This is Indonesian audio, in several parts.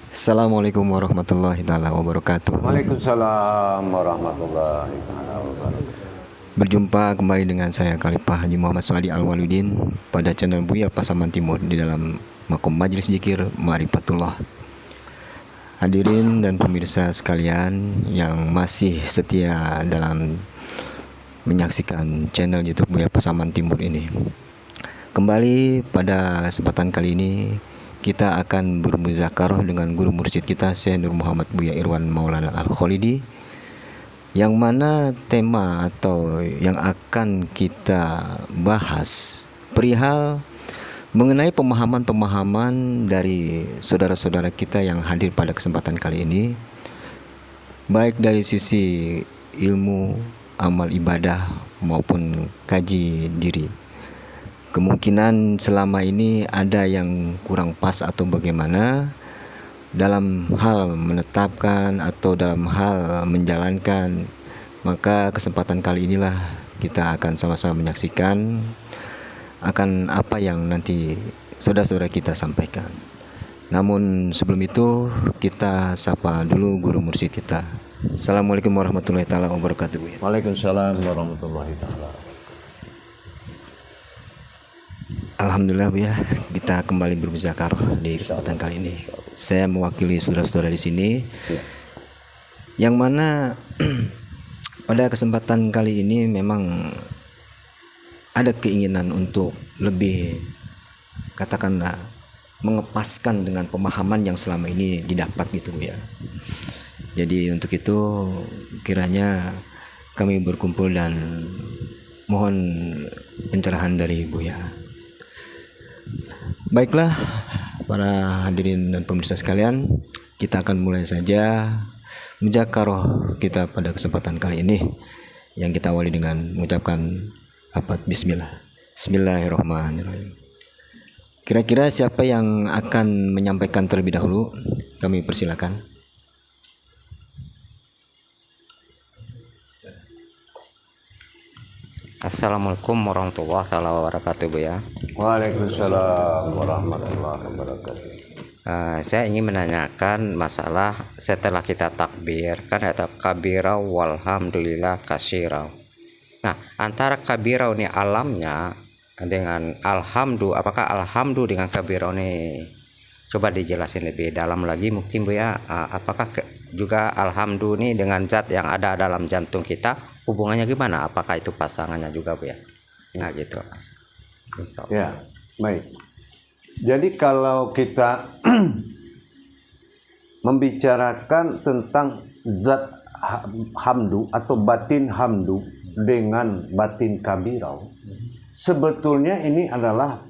Assalamualaikum warahmatullahi taala wabarakatuh. Waalaikumsalam warahmatullahi taala wabarakatuh. Berjumpa kembali dengan saya Khalifah Haji Muhammad Suhadi Al-Waludin pada channel Buya Pasaman Timur di dalam Makom Majelis Zikir Ma'rifatullah. Hadirin dan pemirsa sekalian yang masih setia dalam menyaksikan channel YouTube Buya Pasaman Timur ini. Kembali pada kesempatan kali ini kita akan bermuzakarah dengan guru mursyid kita Syekh Nur Muhammad Buya Irwan Maulana Al-Khalidi, yang mana tema atau yang akan kita bahas perihal mengenai pemahaman-pemahaman dari saudara-saudara kita yang hadir pada kesempatan kali ini, baik dari sisi ilmu, amal ibadah maupun kaji diri. Kemungkinan selama ini ada yang kurang pas atau bagaimana dalam hal menetapkan atau dalam hal menjalankan, maka kesempatan kali inilah kita akan sama-sama menyaksikan akan apa yang nanti saudara-saudara kita sampaikan. Namun sebelum itu kita sapa dulu guru mursyid kita. Assalamualaikum warahmatullahi taala wabarakatuh. Waalaikumsalam warahmatullahi taala. Alhamdulillah Bu ya, kita kembali bermuzakarah di kesempatan kali ini. Saya mewakili saudara-saudara di sini, yang mana pada kesempatan kali ini memang ada keinginan untuk lebih, katakanlah, mengepaskan dengan pemahaman yang selama ini didapat gitu Bu ya. Jadi untuk itu kiranya kami berkumpul dan mohon pencerahan dari Bu ya. Baiklah para hadirin dan pemirsa sekalian, kita akan mulai saja muzakarah kita pada kesempatan kali ini, yang kita awali dengan mengucapkan bismillah. Bismillahirrahmanirrahim. Kira-kira siapa yang akan menyampaikan terlebih dahulu? Kami persilakan. Assalamualaikum warahmatullahi wabarakatuh Bu ya. Waalaikumsalam warahmatullahi wabarakatuh. Saya ingin menanyakan masalah setelah kita takbir, kan ada kabirau walhamdulillah kasirau. Nah, antara kabirau ini alamnya dengan alhamdu, apakah alhamdu dengan kabirau ini coba dijelasin lebih dalam lagi mungkin Bu ya. Apakah juga alhamdu ini dengan zat yang ada dalam jantung kita, hubungannya gimana? Apakah itu pasangannya juga Bu ya? Nah gitu Mas. Ya, baik. Jadi kalau kita membicarakan tentang zat hamdu atau batin hamdu dengan batin kabirau, sebetulnya ini adalah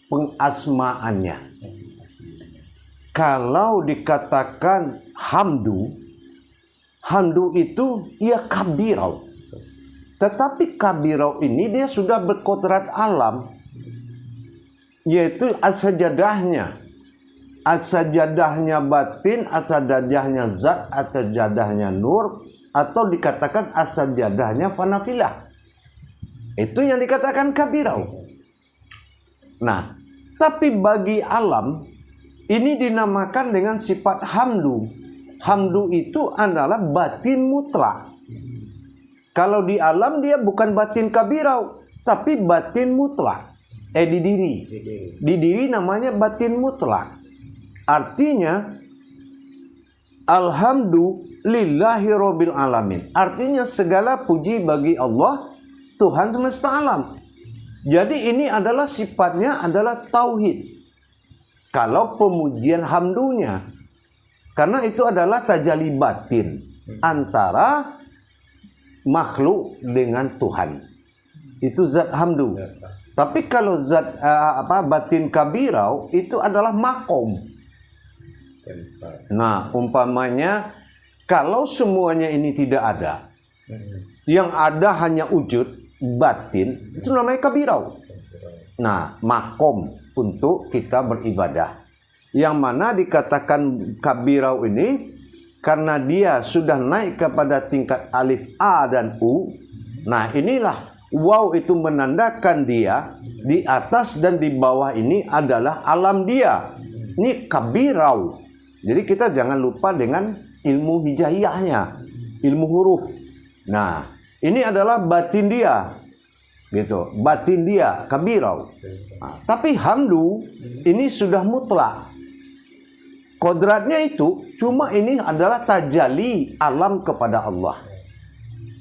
pengasmaannya. Kalau dikatakan hamdu, hamdu itu ia kabirau. Tetapi kabirau ini dia sudah berkodrat alam, yaitu as-sajadahnya. As-sajadahnya batin, as-sajadahnya zat, as-sajadahnya nur, atau dikatakan as-sajadahnya fanafilah. Itu yang dikatakan kabirau. Nah, tapi bagi alam ini dinamakan dengan sifat hamdu. Hamdu itu adalah batin mutlak. Kalau di alam dia bukan batin kabirau, tapi batin mutlak. Di diri. Di diri namanya batin mutlak. Artinya alhamdulillahi rabbil alamin. Artinya segala puji bagi Allah, Tuhan semesta alam. Jadi ini adalah sifatnya adalah tauhid. Kalau pemujian hamdunya, karena itu adalah tajalli batin antara makhluk dengan Tuhan. Itu zat hamdu. Tapi kalau zat batin kabirau itu adalah makom. Nah, umpamanya kalau semuanya ini tidak ada, yang ada hanya wujud batin, itu namanya kabirau. Nah, makom untuk kita beribadah. Yang mana dikatakan kabirau ini karena dia sudah naik kepada tingkat alif A dan U. Nah, inilah Waw itu menandakan dia di atas dan di bawah ini adalah alam dia. Ini kabirau. Jadi kita jangan lupa dengan ilmu hijaiyahnya, ilmu huruf. Nah, ini adalah batin dia, gitu. Batin dia kabirau. Nah, tapi hamdu ini sudah mutlak. Kodratnya itu cuma ini adalah tajalli alam kepada Allah.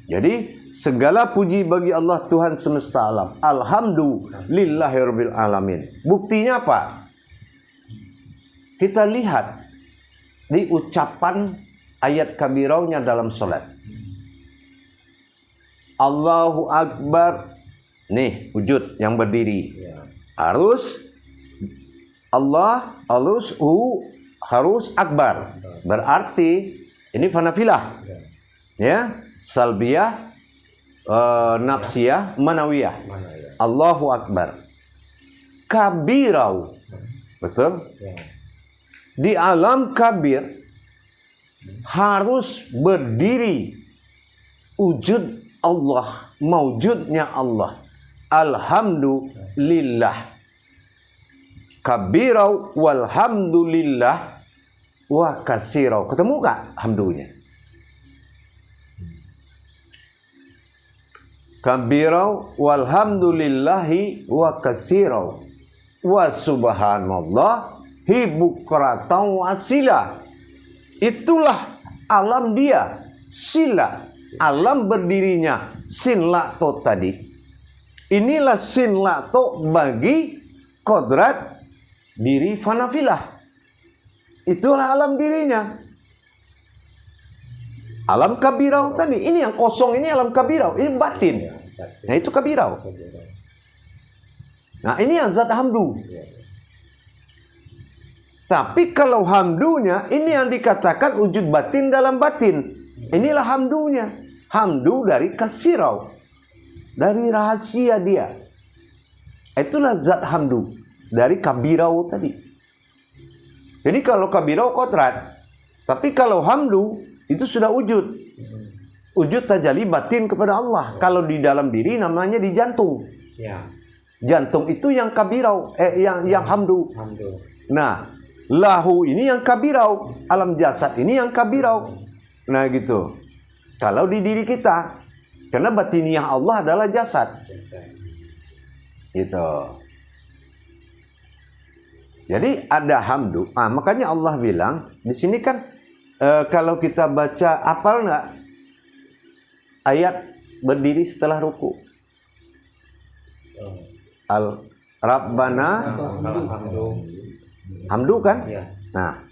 Jadi segala puji bagi Allah Tuhan semesta alam. Alhamdulillahirabbil alamin. Buktinya apa? Kita lihat di ucapan ayat kabiraunya dalam salat. Allahu Akbar. Nih, wujud yang berdiri. Harus Allah, harus akbar. Berarti ini fanafilah. Ya, salbiyah, nafsiyah, manawiyah. Allahu Akbar. Kabirau. Betul? Di alam kabir harus berdiri wujud Allah, maujudnya Allah. Alhamdulillah. Kabirau walhamdulillah wa kasirau. Ketemu gak hamdunya? Kabirau walhamdulillahi wa kasirau wa subhanallah hibukratan wasila. Itulah alam dia, sila, alam berdirinya sin lakto tadi. Inilah sin lakto bagi kodrat diri fanafilah. Itulah alam dirinya. Alam kabirau tadi. Ini yang kosong ini alam kabirau. Ini batin. Nah itu kabirau. Nah ini yang zat hamdu. Tapi kalau hamdunya ini yang dikatakan wujud batin dalam batin. Inilah hamdunya. Hamdu dari kasirau. Dari rahasia dia. Itulah zat hamdu. Dari kabirau tadi. Jadi kalau kabirau kodrat. Tapi kalau hamdu itu sudah wujud. Wujud tajalli batin kepada Allah. Kalau di dalam diri namanya di jantung. Jantung itu yang kabirau. Yang hamdu. Nah. Lahu ini yang kabirau, alam jasad ini yang kabirau. Nah gitu. Kalau di diri kita, karena batiniah Allah adalah jasad. Gitu. Jadi ada hamdu. Makanya Allah bilang di sini kan kalau kita baca hafal nggak ayat berdiri setelah ruku? Rabbana hamdu kan? Ya. Nah,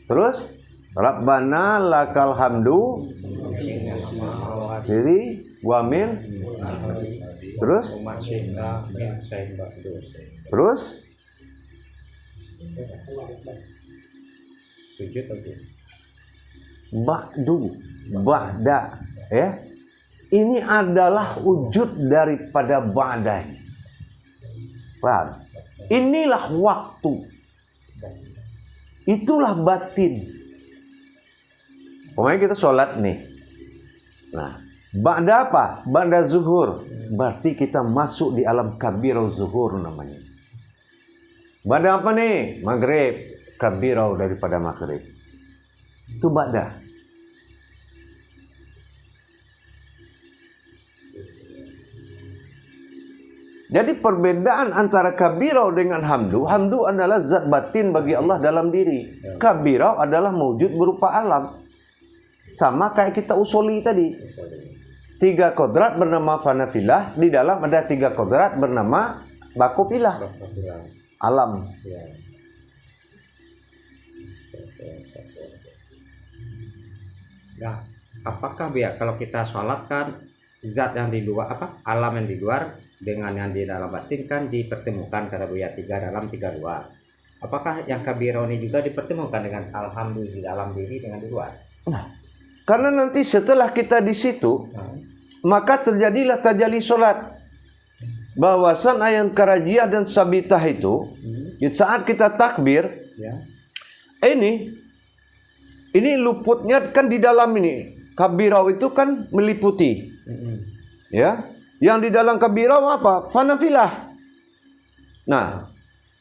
terus Rabbana lakal hamdu. Jadi wamin. Terus ba'da ya. Ini adalah wujud daripada ba'da. Paham? Inilah waktu. Itulah batin. Pokoknya kita sholat nih. Nah, ba'da apa? Ba'da zuhur. Berarti kita masuk di alam kabirau zuhur namanya. Ba'da apa nih? Maghrib. Kabirau daripada maghrib. Itu ba'da. Jadi perbedaan antara kabirau dengan hamdu. Hamdu adalah zat batin bagi Allah dalam diri. Kabirau adalah mewujud berupa alam. Sama kayak kita usuli tadi. 3 kodrat bernama fanafilah. Di dalam ada 3 kodrat bernama bakopilah. Alam. Nah, apakah biar kalau kita sholat kan zat yang di luar alam yang di luar dengan yang di dalam batin kan dipertemukan kata Buya 3 dalam 3 luar. Apakah yang kabirau ini juga dipertemukan dengan alhamdulillah di dalam diri dengan di luar? Nah, karena nanti setelah kita di situ, maka terjadilah tajalli solat. Bahwasan ayat karajiah dan sabitah itu, saat kita takbir, ini luputnya kan di dalam ini. Kabirau itu kan meliputi, ya. Yang di dalam kabirau apa? Fanafilah. Nah,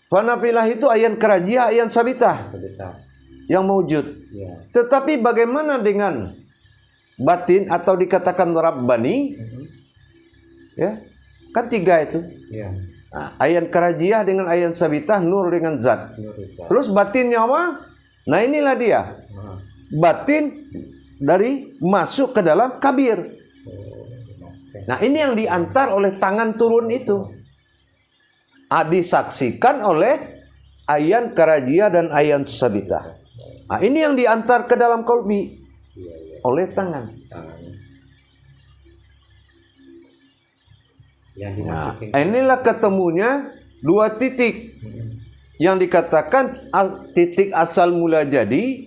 fanafilah itu ayat karajiah, ayat sabitah. yang maujud. Tetapi bagaimana dengan batin atau dikatakan Rabbani? Ya, kan 3 itu. Nah, ayan karajiah dengan ayan sabitah, nur dengan zat. Terus batinnya apa? Nah inilah dia. Batin dari masuk ke dalam kabir. Nah ini yang diantar oleh tangan turun itu. Disaksikan oleh ayan karajiah dan ayan sabitah. Nah ini yang diantar ke dalam kolbi oleh tangan. Nah, inilah ketemunya 2 titik yang dikatakan titik asal mula jadi,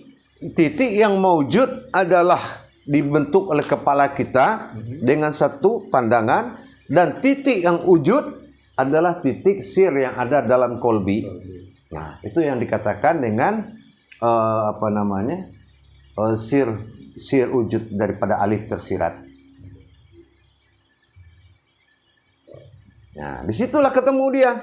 titik yang maujud adalah dibentuk oleh kepala kita dengan satu pandangan, dan titik yang wujud adalah titik sir yang ada dalam kolbi. Nah itu yang dikatakan dengan sir wujud daripada alif tersirat. Nah, disitulah ketemu dia.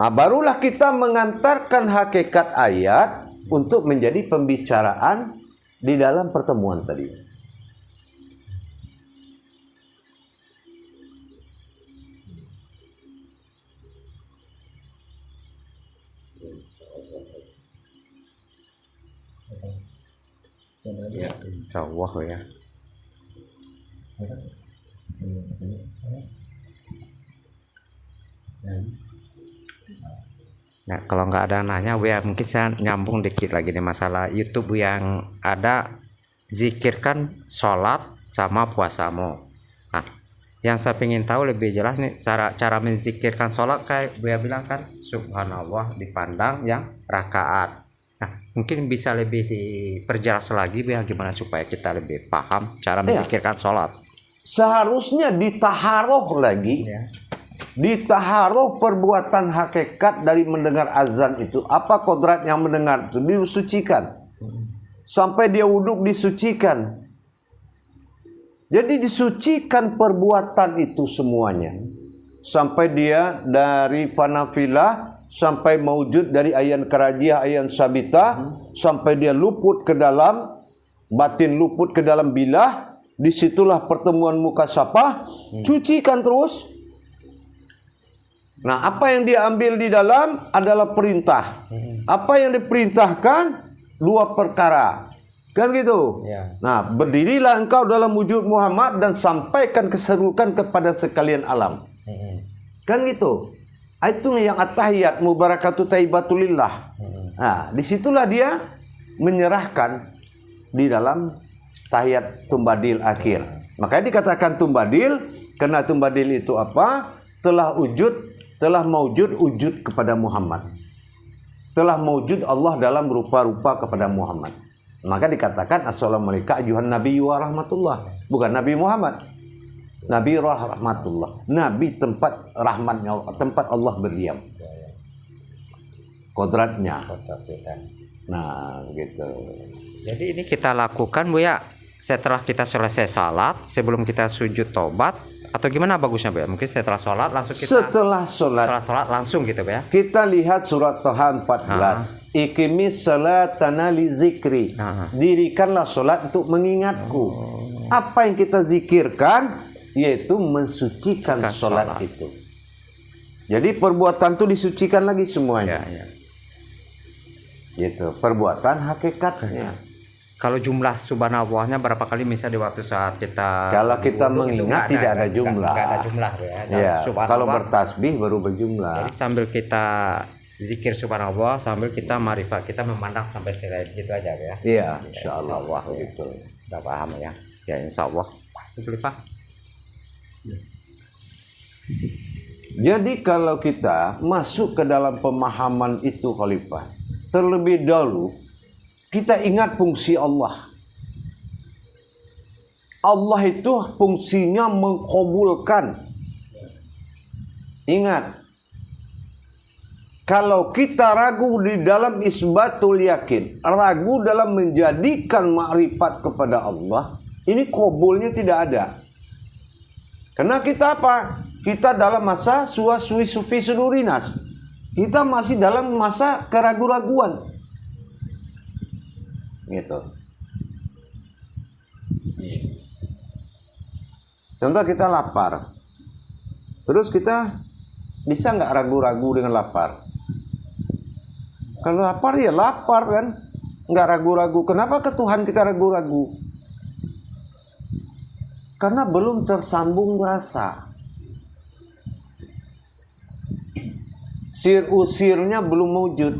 Nah, barulah kita mengantarkan hakikat ayat untuk menjadi pembicaraan di dalam pertemuan tadi. Ya, insya Allah ya. Nah, kalau nggak ada nanya, Bu ya, mungkin saya nyambung dikit lagi nih masalah YouTube yang ada zikirkan sholat sama puasamu. Nah, yang saya ingin tahu lebih jelas nih cara menzikirkan sholat, kayak Bu ya bilang kan, subhanallah dipandang yang rakaat. Nah, mungkin bisa lebih diperjelas lagi Bu ya, gimana supaya kita lebih paham cara menzikirkan sholat. Seharusnya ditaharoh lagi. Ditaharoh perbuatan hakikat dari mendengar azan itu. Apa kodrat yang mendengar itu? Disucikan. Sampai dia wuduk disucikan. Jadi disucikan perbuatan itu semuanya. Sampai dia dari fanafilah sampai maujud dari ayan karajiah, ayan sabitah, sampai dia luput ke dalam batin, luput ke dalam bilah. Disitulah pertemuan mukasyafah. Cucikan terus. Nah, apa yang dia ambil di dalam adalah perintah. Apa yang diperintahkan? 2 perkara. Kan gitu. Nah, berdirilah engkau dalam wujud Muhammad dan sampaikan keserukan kepada sekalian alam. Kan gitu. Itu yang at-tahiyat mubarakatuh taibatulillah. Nah, disitulah dia menyerahkan di dalam tahiyat tumbadil akhir. Makanya dikatakan tumbadil, karena tumbadil itu apa? Telah maujud wujud kepada Muhammad. Telah maujud Allah dalam rupa-rupa kepada Muhammad. Maka dikatakan assalamualaikum ayuhan nabiyyu wa rahmatullah. Bukan Nabi Muhammad. Nabi rahmatullah. Nabi tempat rahmatnya, tempat Allah berdiam. Kodratnya. Nah, gitu. Jadi ini kita lakukan Bu ya setelah kita selesai salat, sebelum kita sujud tobat, atau gimana bagusnya Bu ya? Mungkin setelah sholat langsung kita setelah sholat langsung gitu Bu ya. Kita lihat surat Toha 14. Iqimis salatana li zikri. Dirikanlah sholat untuk mengingatku. Apa yang kita zikirkan? Yaitu mensucikan sholat itu. Jadi perbuatan itu disucikan lagi semuanya. Gitu, perbuatan hakikatnya. Kalau jumlah subhanallahnya berapa kali misalnya di waktu saat kita kalau kita mengingat tidak ada jumlah. Enggak ada jumlah ya. Kalau bertasbih baru berjumlah. Jadi sambil kita zikir subhanallah, sambil kita marifat, kita memandang sampai selesai gitu aja ya. Iya, insyaallah gitu. Udah paham ya. Ya insyaallah. Itu Pak. Jadi kalau kita masuk ke dalam pemahaman itu Khalifah, terlebih dahulu kita ingat fungsi Allah. Allah itu fungsinya mengkabulkan. Ingat, kalau kita ragu di dalam isbatul yakin, ragu dalam menjadikan makrifat kepada Allah, ini kabulnya tidak ada. Karena kita apa? Kita dalam masa suwi sufi sudurinas. Kita masih dalam masa keraguan-raguan. Gitu. Contoh kita lapar. Terus kita bisa nggak ragu-ragu dengan lapar? Kalau lapar ya lapar kan. Nggak ragu-ragu. Kenapa ke Tuhan kita ragu-ragu? Karena belum tersambung rasa. Sir-usirnya belum wujud.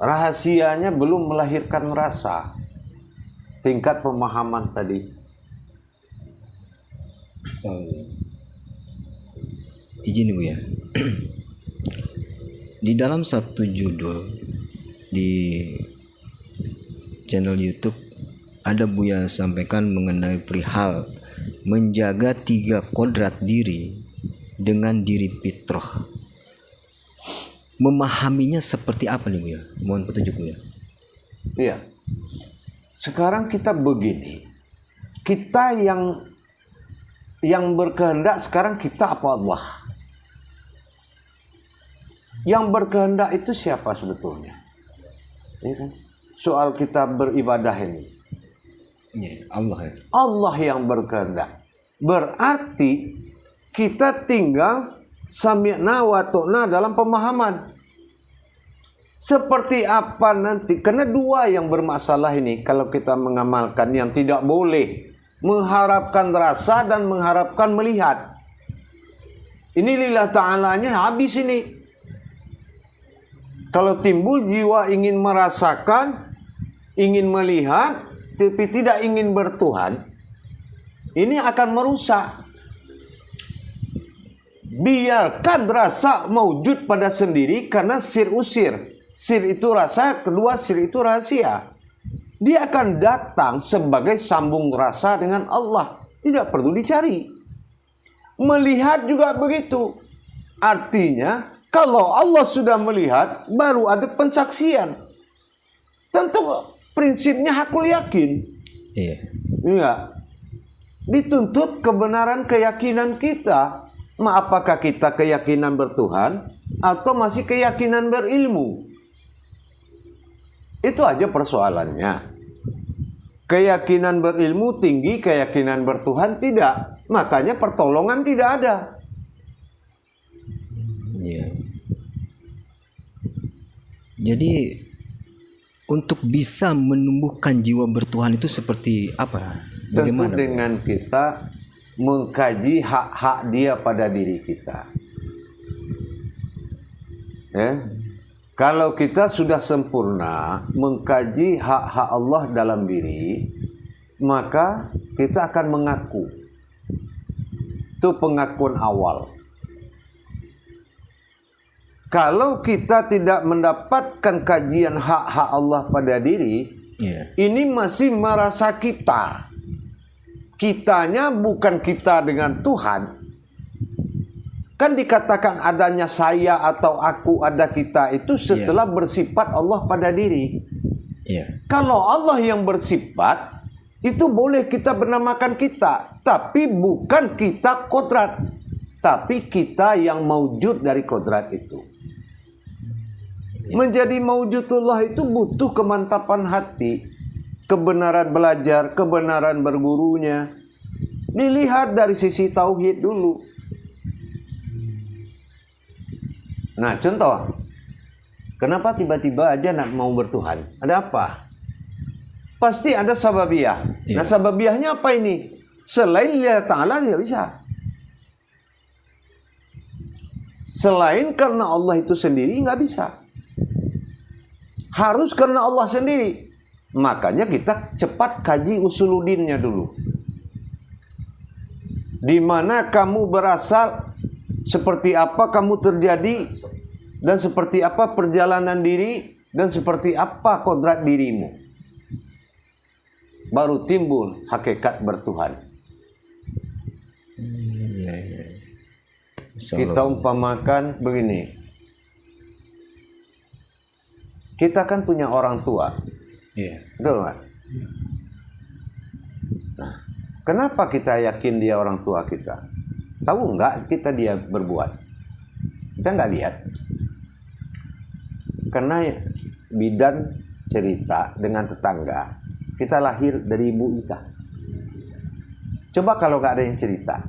Rahasianya belum melahirkan rasa. Tingkat pemahaman tadi. So, izin Ibu ya. Di dalam satu judul di channel YouTube ada Buya sampaikan mengenai perihal menjaga 3 kodrat diri dengan diri fitrah. Memahaminya seperti apa nih Buya? Mohon petunjuk Buya. Iya. Sekarang kita begini. Kita yang berkehendak sekarang kita apa Allah? Yang berkehendak itu siapa sebetulnya? Ya kan? Soal kita beribadah ini. Ya, Allah ya. Allah yang berkehendak. Berarti kita tinggal sami'na wa ta'na dalam pemahaman. Seperti apa nanti? Karena 2 yang bermasalah ini kalau kita mengamalkan yang tidak boleh. Mengharapkan rasa dan mengharapkan melihat. Ini lillah ta'alanya habis ini. Kalau timbul jiwa ingin merasakan, ingin melihat, tapi tidak ingin bertuhan, ini akan merusak. Biarkan rasa mewujud pada sendiri karena sir usir. Sir itu rasa, kedua sir itu rahasia. Dia akan datang sebagai sambung rasa dengan Allah. Tidak perlu dicari. Melihat juga begitu. Artinya, kalau Allah sudah melihat, baru ada pensaksian. Tentu prinsipnya hakul yakin. Iya. Enggak. Dituntut kebenaran keyakinan kita. Apakah kita keyakinan bertuhan atau masih keyakinan berilmu? Itu aja persoalannya. Keyakinan berilmu tinggi, keyakinan bertuhan tidak. Makanya pertolongan tidak ada. Iya. Jadi untuk bisa menumbuhkan jiwa bertuhan itu seperti apa? Tentu Bagaimana? dengan kita mengkaji hak-hak dia pada diri kita. Ya. Kalau kita sudah sempurna mengkaji hak-hak Allah dalam diri, maka kita akan mengaku. Itu pengakuan awal. Kalau kita tidak mendapatkan kajian hak-hak Allah pada diri, ini masih merasa kita. Kitanya bukan kita dengan Tuhan. Kan dikatakan adanya saya atau aku, ada kita itu setelah bersifat Allah pada diri. Kalau Allah yang bersifat, itu boleh kita bernamakan kita. Tapi bukan kita kodrat. Tapi kita yang maujud dari kodrat itu. Menjadi maujudullah itu butuh kemantapan hati. Kebenaran belajar, kebenaran bergurunya. Dilihat dari sisi tauhid dulu. Nah, contoh, kenapa tiba-tiba aja nak mau bertuhan? Ada apa? Pasti ada sababiah. Nah, sababiahnya apa ini? Selain lillahi ta'ala tidak bisa. Selain karena Allah itu sendiri nggak bisa. Harus karena Allah sendiri. Makanya kita cepat kaji usuluddinnya dulu. Di mana kamu berasal, seperti apa kamu terjadi, dan seperti apa perjalanan diri, dan seperti apa kodrat dirimu. Baru timbul hakikat bertuhan. Kita umpamakan begini. Kita kan punya orang tua. Betul nggak? Nah, kenapa kita yakin dia orang tua kita? Tahu nggak kita dia berbuat? Kita nggak lihat. Karena bidan cerita dengan tetangga, kita lahir dari ibu kita. Coba kalau nggak ada yang cerita,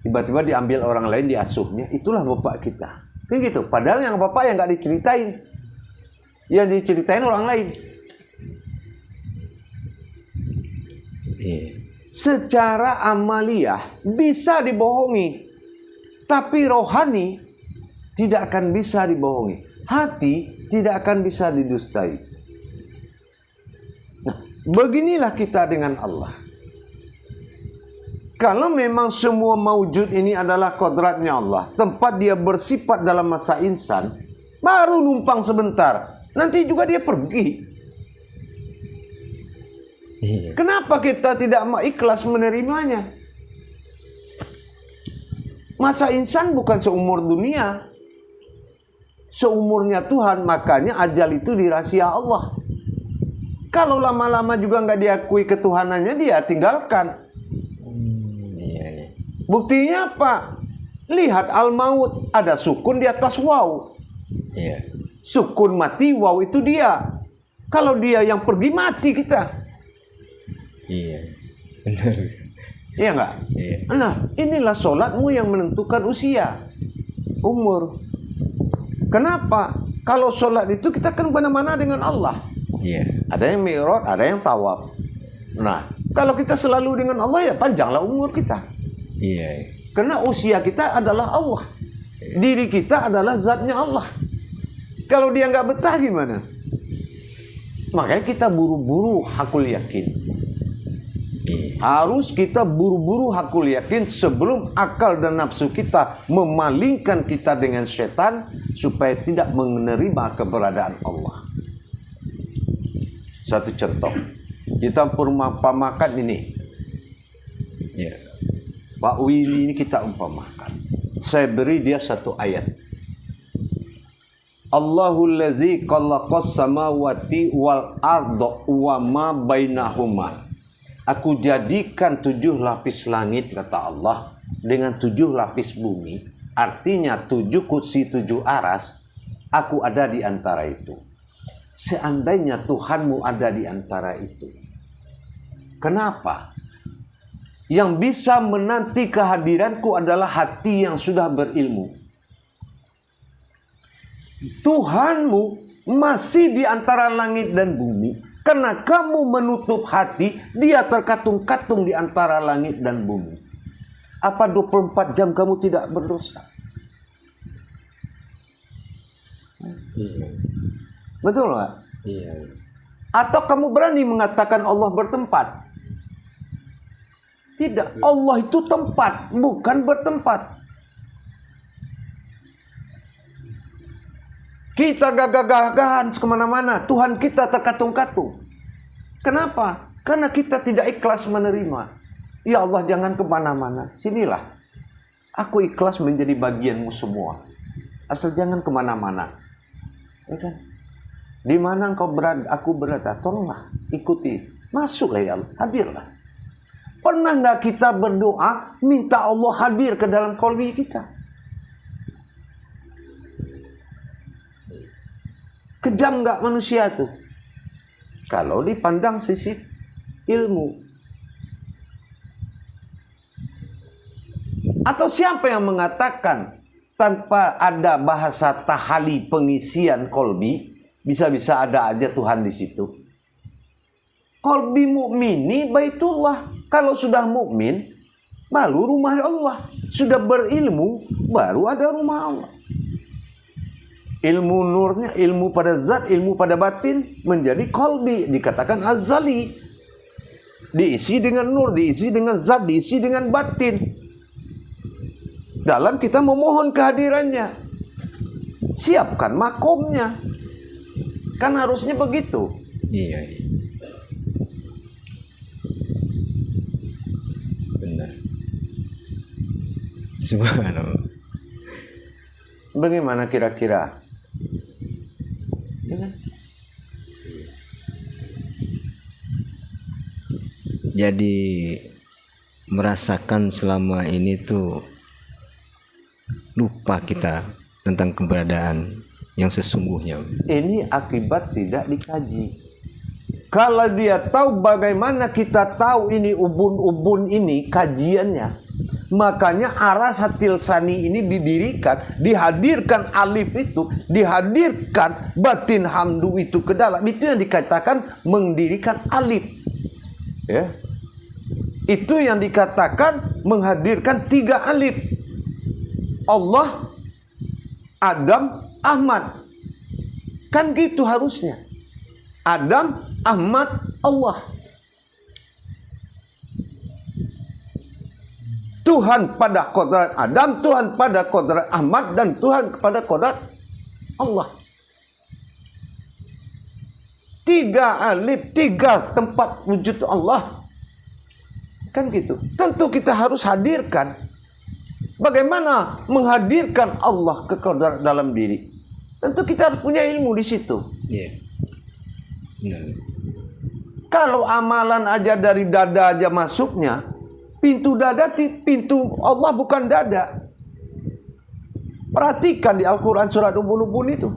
tiba-tiba diambil orang lain diasuhnya, itulah bapak kita. Kayak gitu. Padahal yang bapak yang nggak diceritain, yang diceritain orang lain. Secara amaliyah bisa dibohongi, tapi rohani tidak akan bisa dibohongi. Hati tidak akan bisa didustai. Nah, beginilah kita dengan Allah. Kalau memang semua maujud ini adalah kodratnya Allah, tempat dia bersifat dalam masa insan, baru numpang sebentar, nanti juga dia pergi. Kenapa kita tidak mau ikhlas menerimanya? Masa insan bukan seumur dunia, seumurnya Tuhan, makanya ajal itu dirahasia Allah. Kalau lama-lama juga nggak diakui ketuhanannya, dia tinggalkan. Buktinya apa? Lihat al-maut, ada sukun di atas waw. Sukun mati, waw itu dia. Kalau dia yang pergi, mati kita. Benar. Iya nggak? Nah, inilah sholatmu yang menentukan usia, umur. Kenapa? Kalau sholat itu kita kan mana-mana dengan Allah. Ada yang mi'raj, ada yang tawaf. Nah, kalau kita selalu dengan Allah, ya panjanglah umur kita. Karena usia kita adalah Allah. Diri kita adalah zatnya Allah. Kalau dia nggak betah gimana? Makanya kita buru-buru hakul yakin. Harus kita buru-buru hakul yakin sebelum akal dan nafsu kita memalingkan kita dengan setan, supaya tidak menerima keberadaan Allah. Satu contoh, kita perumpamakan ini. Pak Willy ini kita umpamakan. Saya beri dia satu ayat. Allahul ladzi khalaqas samawati wal arda wa ma bainahuma. Aku jadikan 7 lapis langit, kata Allah, dengan 7 lapis bumi. Artinya 7 kursi 7 aras. Aku ada di antara itu. Seandainya Tuhanmu ada di antara itu, kenapa? Yang bisa menanti kehadiranku adalah hati yang sudah berilmu. Tuhanmu masih di antara langit dan bumi. Karena kamu menutup hati, dia terkatung-katung di antara langit dan bumi. Apa 24 jam kamu tidak berdosa? Betul nggak? Atau kamu berani mengatakan Allah bertempat? Tidak, Allah itu tempat, bukan bertempat. Kita gagah-gagahan kemana-mana, Tuhan kita terkatung-katung. Kenapa? Karena kita tidak ikhlas menerima. Ya Allah, jangan kemana-mana, sinilah. Aku ikhlas menjadi bagianmu semua. Asal jangan kemana-mana. Ya kan? Di mana engkau berada, aku berada. Tolonglah, ikuti. Masuklah ya Allah, hadirlah. Pernah nggak kita berdoa minta Allah hadir ke dalam qalbi kita? Kejam nggak manusia tuh? Kalau dipandang sisi ilmu. Atau siapa yang mengatakan tanpa ada bahasa tahali pengisian qalbi, bisa-bisa ada aja Tuhan di situ? Qalbi mukmini baitullah. Kalau sudah mukmin, baru rumah Allah. Sudah berilmu, baru ada rumah Allah. Ilmu nurnya, ilmu pada zat, ilmu pada batin menjadi qalbi, dikatakan azali. Diisi dengan nur, diisi dengan zat, diisi dengan batin. Dalam kita memohon kehadirannya. Siapkan makomnya. Kan harusnya begitu. Iya. Benar. Subhanallah. Bagaimana kira-kira? Jadi merasakan selama ini tuh lupa kita tentang keberadaan yang sesungguhnya. Ini akibat tidak dikaji. Kalau dia tahu bagaimana kita tahu ini ubun-ubun ini kajiannya, makanya arasatil sani ini didirikan, dihadirkan alif itu, dihadirkan batin hamdu itu ke dalam. Itu yang dikatakan mendirikan alif. Ya. Itu yang dikatakan menghadirkan 3 alif. Allah, Adam, Ahmad. Kan gitu harusnya. Adam, Ahmad, Allah. Tuhan pada kodrat Adam, Tuhan pada kodrat Ahmad, dan Tuhan pada kodrat Allah. 3 alif, 3 tempat wujud Allah. Kan gitu. Tentu kita harus hadirkan. Bagaimana menghadirkan Allah ke kodrat dalam diri? Tentu kita harus punya ilmu di situ. Iya. Benar. Kalau amalan aja dari dada aja masuknya, pintu dada, pintu Allah bukan dada. Perhatikan di Al-Quran surat Ubun-Ubun itu.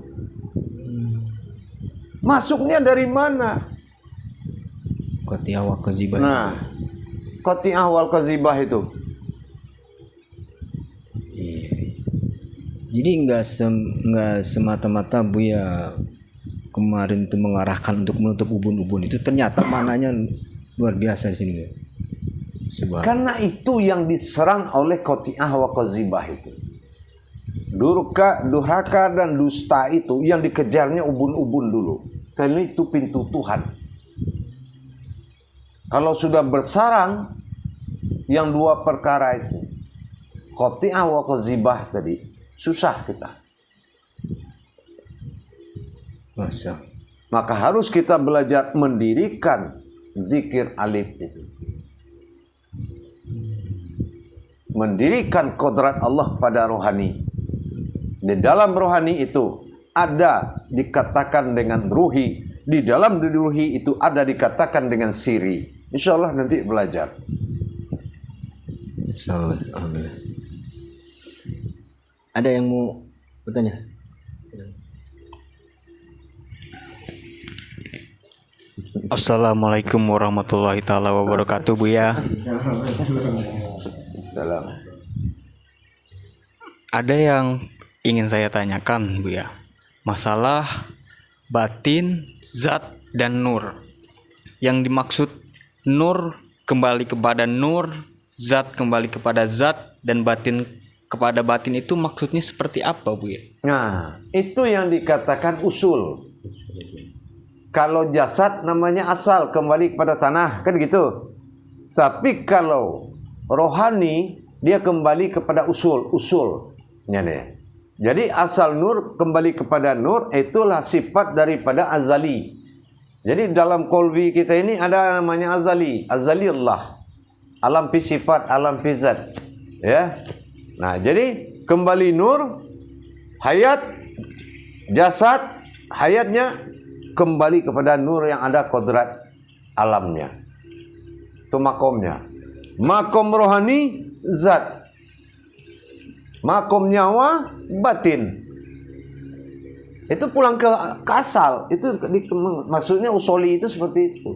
Masuknya dari mana? Qati'ah wa qazibah. Nah, qati'ah wal qazibah itu. Iya. Jadi nggak semata-mata Buya kemarin itu mengarahkan untuk menutup ubun-ubun, itu ternyata maknanya luar biasa di sini. Karena itu yang diserang oleh qati'ah wa qazibah itu. Durhaka dan dusta itu yang dikejarnya ubun-ubun dulu. Karena itu pintu Tuhan. Kalau sudah bersarang yang 2 perkara itu, qati'ah wa qazibah tadi, susah kita. Masa. Maka harus kita belajar mendirikan zikir alif itu. Mendirikan kodrat Allah pada rohani. Di dalam rohani itu ada dikatakan dengan ruhi. Di dalam ruhi itu ada dikatakan dengan siri. Insya Allah nanti belajar. Alhamdulillah. Ada yang mau bertanya? Assalamualaikum warahmatullahi taala wabarakatuh, Buya. Salam. Ada yang ingin saya tanyakan, Buya. Masalah batin, zat, dan nur. Yang dimaksud nur kembali kepada nur, zat kembali kepada zat, dan batin kepada batin itu maksudnya seperti apa, Buya? Nah, itu yang dikatakan usul. Kalau jasad namanya asal, kembali kepada tanah, kan gitu. Tapi kalau rohani, dia kembali kepada usulnya dia. Jadi asal nur kembali kepada nur, itulah sifat daripada azali. Jadi dalam kolbi kita ini ada namanya azali, azali Allah. Alam fi sifat, alam fi zat. Ya. Nah, jadi kembali nur, hayat, jasad, hayatnya kembali kepada nur yang ada kodrat alamnya. Itu makomnya. Makom rohani, zat. Makom nyawa, batin. Itu pulang ke asal. Itu maksudnya usoli itu seperti itu.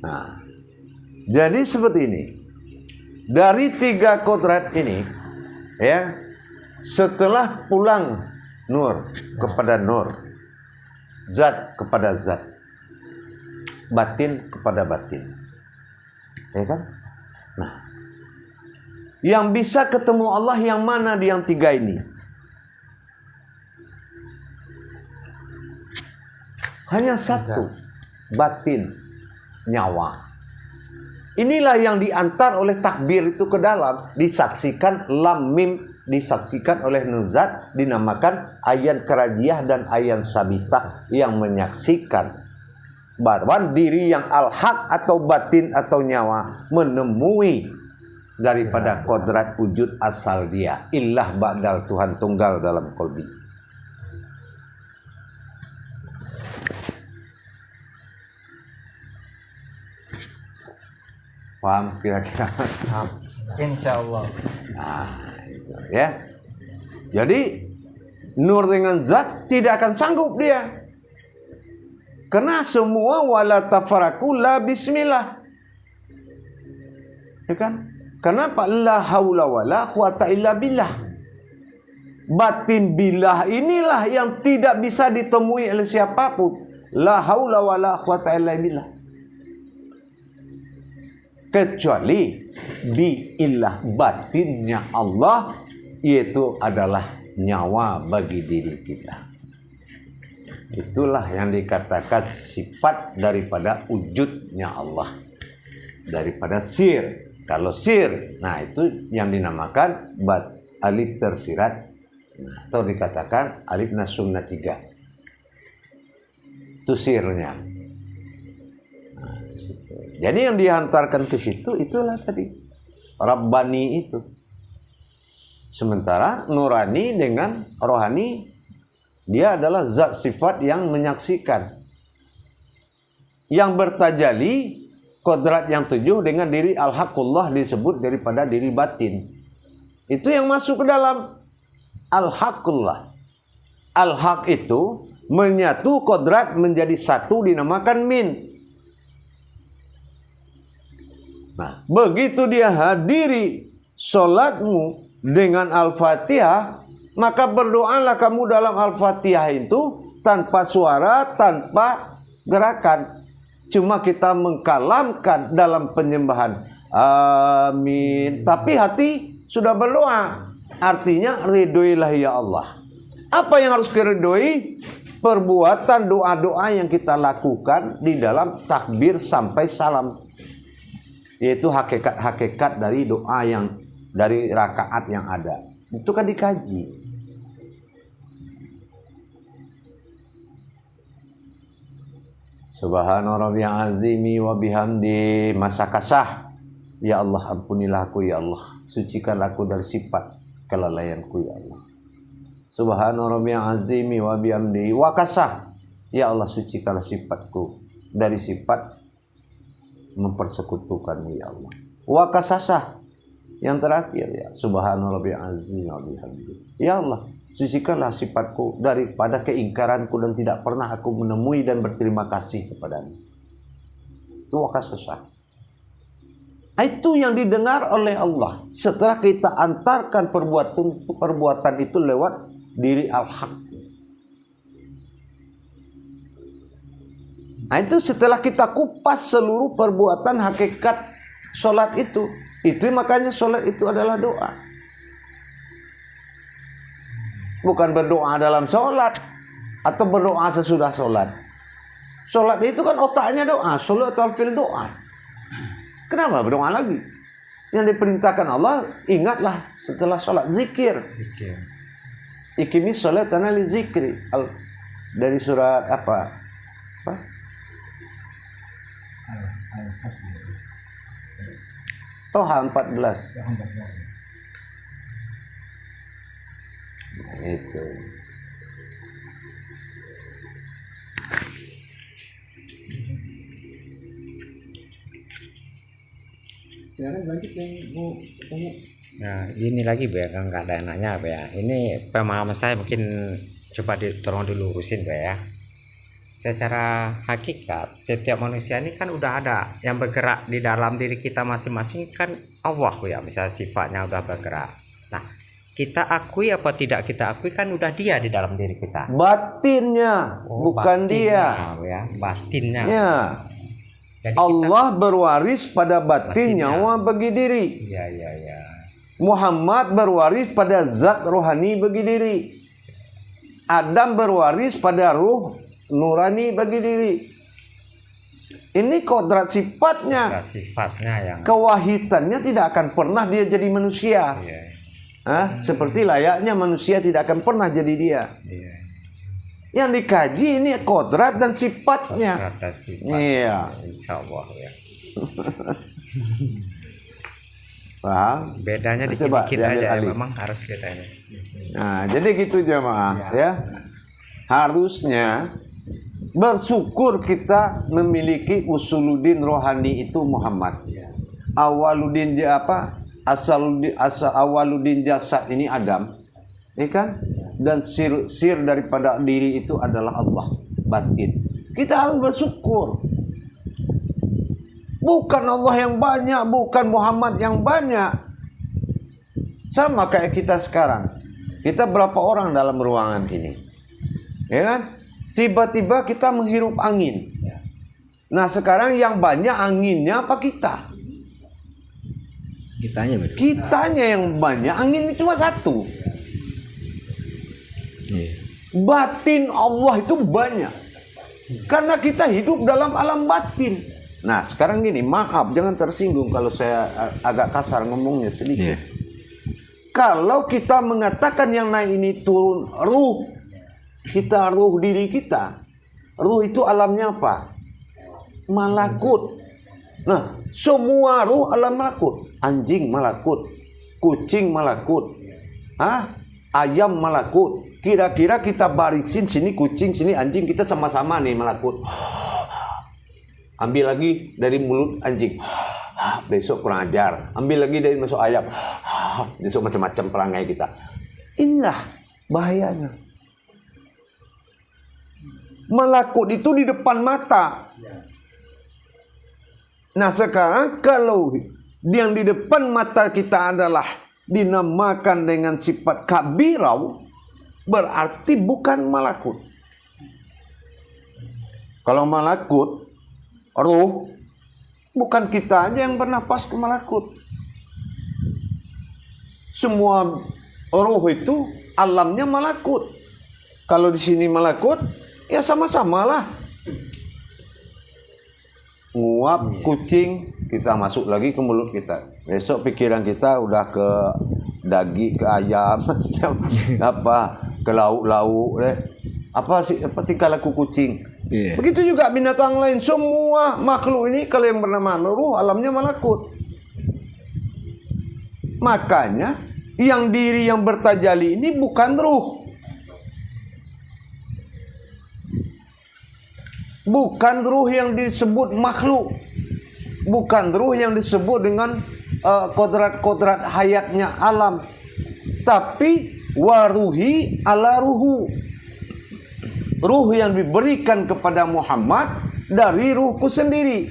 Nah, jadi seperti ini. Dari 3 kodrat ini, ya, setelah pulang nur kepada nur, zat kepada zat, batin kepada batin, ya kan? Nah, yang bisa ketemu Allah yang mana di yang 3 ini? Hanya satu, batin, nyawa. Inilah yang diantar oleh takbir itu ke dalam, disaksikan lam mim, disaksikan oleh nuzat, dinamakan ayan kerajiah dan ayan sabitah, yang menyaksikan bahwa diri yang al-haq atau batin atau nyawa menemui daripada kodrat wujud asal dia, illah ba'dal, Tuhan tunggal dalam kolbi. Paham kira-kira? Insya Allah. Nah, itu, ya. Jadi nur dengan zat tidak akan sanggup dia. Karena semua wala tafaraku la bismillah. Ya kan? Kenapa? La haula wala quwata illa billah. Batin billah inilah yang tidak bisa ditemui oleh siapapun. La haula wala quwata illa billah. Kecuali biillah, batinnya Allah, yaitu adalah nyawa bagi diri kita. Itulah yang dikatakan sifat daripada wujudnya Allah, daripada sir. Kalau sir, nah itu yang dinamakan alif tersirat, nah, atau dikatakan alif nasumna 3. Itu sirnya. Nah, jadi yang dihantarkan ke situ itulah tadi Rabbani itu. Sementara nurani dengan rohani, dia adalah zat sifat yang menyaksikan, yang bertajali kodrat yang 7 dengan diri al-haqullah disebut daripada diri batin. Itu yang masuk ke dalam al-haqullah. Al-haq itu menyatu kodrat menjadi satu dinamakan min. Nah, begitu dia hadiri solatmu dengan Al-Fatihah, maka berdoalah kamu dalam Al-Fatihah itu tanpa suara, tanpa gerakan. Cuma kita mengkalamkan dalam penyembahan. Amin. Tapi hati sudah berdoa. Artinya ridhoilah ya Allah. Apa yang harus diridhoi? Perbuatan doa-doa yang kita lakukan di dalam takbir sampai salam. Yaitu hakikat-hakikat dari doa yang dari rakaat yang ada. Itu kan dikaji. Subhana rabbiyal azimi wa bihamdi, masa kasah. Ya Allah, ampunilah aku ya Allah. Sucikanlah aku dari sifat kelalaianku ya Allah. Subhana rabbiyal azimi wa bihamdi wa kasah. Ya Allah, sucikanlah sifatku dari sifat mempersekutukanmu ya Allah. Wa kasasah, yang terakhir ya, subhana rabbiyal azimi wa bihamdi. Ya Allah, sucikanlah sifatku daripada keingkaranku dan tidak pernah aku menemui dan berterima kasih kepadamu. Itu wakasasah. Itu yang didengar oleh Allah setelah kita antarkan perbuatan itu lewat diri al-haq. Nah, itu setelah kita kupas seluruh perbuatan hakikat sholat itu makanya sholat itu adalah doa. Bukan berdoa dalam sholat atau berdoa sesudah sholat. Sholat itu kan otaknya doa. Sholat fil doa. Kenapa berdoa lagi? Yang diperintahkan Allah, ingatlah setelah sholat zikir. Ikimis sholat tanah li zikri. Dari surat apa? Toha 14. Itu. Sekarang lanjut yang mau ketemu. Nah, ini lagi Bu ya, kan nggak ada yang nanya Bu ya. Ini pemahaman saya mungkin coba tolong dilurusin Bu ya. Secara hakikat, setiap manusia ini kan udah ada yang bergerak di dalam diri kita masing-masing kan Allah Bu ya. Misalnya sifatnya udah bergerak. Nah, kita akui apa tidak kita akui kan udah dia di dalam diri kita. Batinnya, bukan batinnya, dia. Ya, batinnya. Ya. Jadi Allah berwaris pada batin nyawa bagi diri. Iya, iya, iya. Muhammad berwaris pada zat rohani bagi diri. Adam berwaris pada ruh nurani bagi diri. Ini kodrat sifatnya. Sifatnya yang Kewahidannya tidak akan pernah dia jadi manusia. Iya. Seperti layaknya manusia tidak akan pernah jadi dia. Iya. Yang dikaji ini kodrat dan sifatnya. Kodrat dan sifat. Iya. Insya Allah ya. Paham? Bedanya Coba dikit-dikit diambil aja ya, alih. memang harus kita ini. Nah, jadi gitu jemaah ya. Harusnya bersyukur kita memiliki usuluddin rohani itu Muhammad. Awaludin dia apa? asal awaludin jasad ini Adam, ya kan? Dan sir daripada diri itu adalah Allah, batin. Kita harus bersyukur. Bukan Allah yang banyak, bukan Muhammad yang banyak. Sama kayak kita sekarang. Kita berapa orang dalam ruangan ini? Ya kan? Tiba-tiba kita menghirup angin. Nah, sekarang yang banyak anginnya apa kita? Kitanya betul. Kitanya yang banyak, anginnya cuma satu. Iya. Batin Allah itu banyak. Karena kita hidup dalam alam batin. Nah, sekarang gini, maaf jangan tersinggung kalau saya agak kasar ngomongnya sedikit. Iya. Kalau kita mengatakan yang naik ini turun ruh, kita ruh diri kita. Ruh itu alamnya apa? Malakut. Nah, semua ruh alam malakut. Anjing malakut, kucing malakut, ayam malakut. Kira-kira kita barisin sini kucing, sini anjing, kita sama-sama nih malakut. Ambil lagi dari mulut anjing, besok kurang ajar. Ambil lagi dari masuk ayam, besok macam-macam perangai kita. Inilah bahayanya. Malakut itu di depan mata. Nah, sekarang kalau yang di depan mata kita adalah dinamakan dengan sifat kabirau, berarti bukan malakut. Kalau malakut, ruh, bukan kita aja yang bernapas ke malakut. Semua ruh itu alamnya malakut. Kalau di sini malakut, ya sama-samalah. Nguap kucing, kita masuk lagi ke mulut kita. Besok pikiran kita udah ke daging, ke ayam, apa, ke lauk-lauk, apa sih, apa tingkah laku kucing. Iya. Begitu juga binatang lain, semua makhluk ini kalau yang bernama ruh alamnya malakut. Makanya yang diri yang bertajali ini bukan ruh. Bukan ruh yang disebut makhluk. Bukan ruh yang disebut dengan kodrat-kodrat hayatnya alam. Tapi waruhi ala ruhu. Ruh yang diberikan kepada Muhammad dari ruhku sendiri.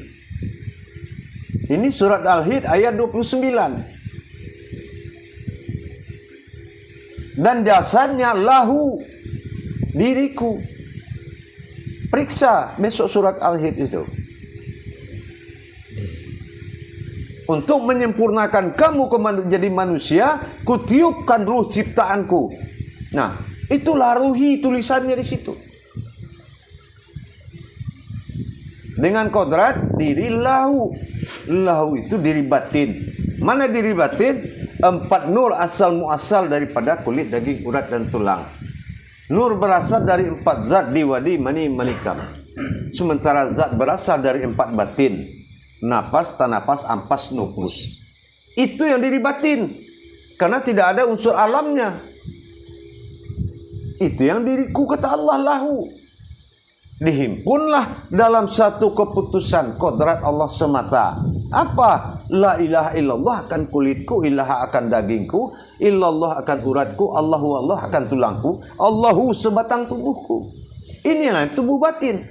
Ini surat Al-Hid ayat 29. Dan jasadnya lahu, diriku. Periksa besok surat Al-Hid itu. Untuk menyempurnakan kamu menjadi manusia, kutiupkan ruh ciptaanku. Nah, itulah ruhi tulisannya di situ. Dengan kodrat diri lahu. Lahu itu diri batin. Mana diri batin? 4 nur asal muasal daripada kulit, daging, urat dan tulang. Nur berasal dari 4 zat diwadi mani manikam. Sementara zat berasal dari 4 batin. Napas, tanapas, ampas, nufus. Itu yang diri batin. Karena tidak ada unsur alamnya. Itu yang diriku, kata Allah, lahu. Dihimpunlah dalam satu keputusan kodrat Allah semata. Apa? La ilaha illallah akan kulitku, ilaha akan dagingku, illallah akan uratku, Allahu Allah akan tulangku, Allahu sebatang tubuhku. Inilah tubuh batin.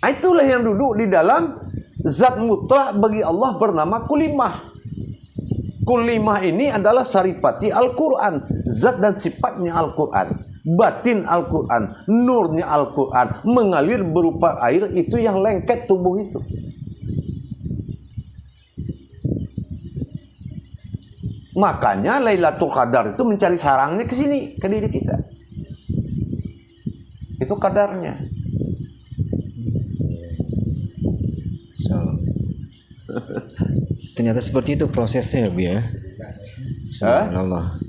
Itulah yang duduk di dalam zat mutlak bagi Allah bernama kulimah. Kulimah ini adalah saripati Al-Quran, zat dan sifatnya Al-Quran, batin Al-Quran, nurnya Al-Quran, mengalir berupa air, itu yang lengket tubuh itu. Makanya Lailatul Qadar itu mencari sarangnya ke sini, ke diri kita. Itu kadarnya. So, ternyata seperti itu prosesnya, Bu ya. Subhanallah.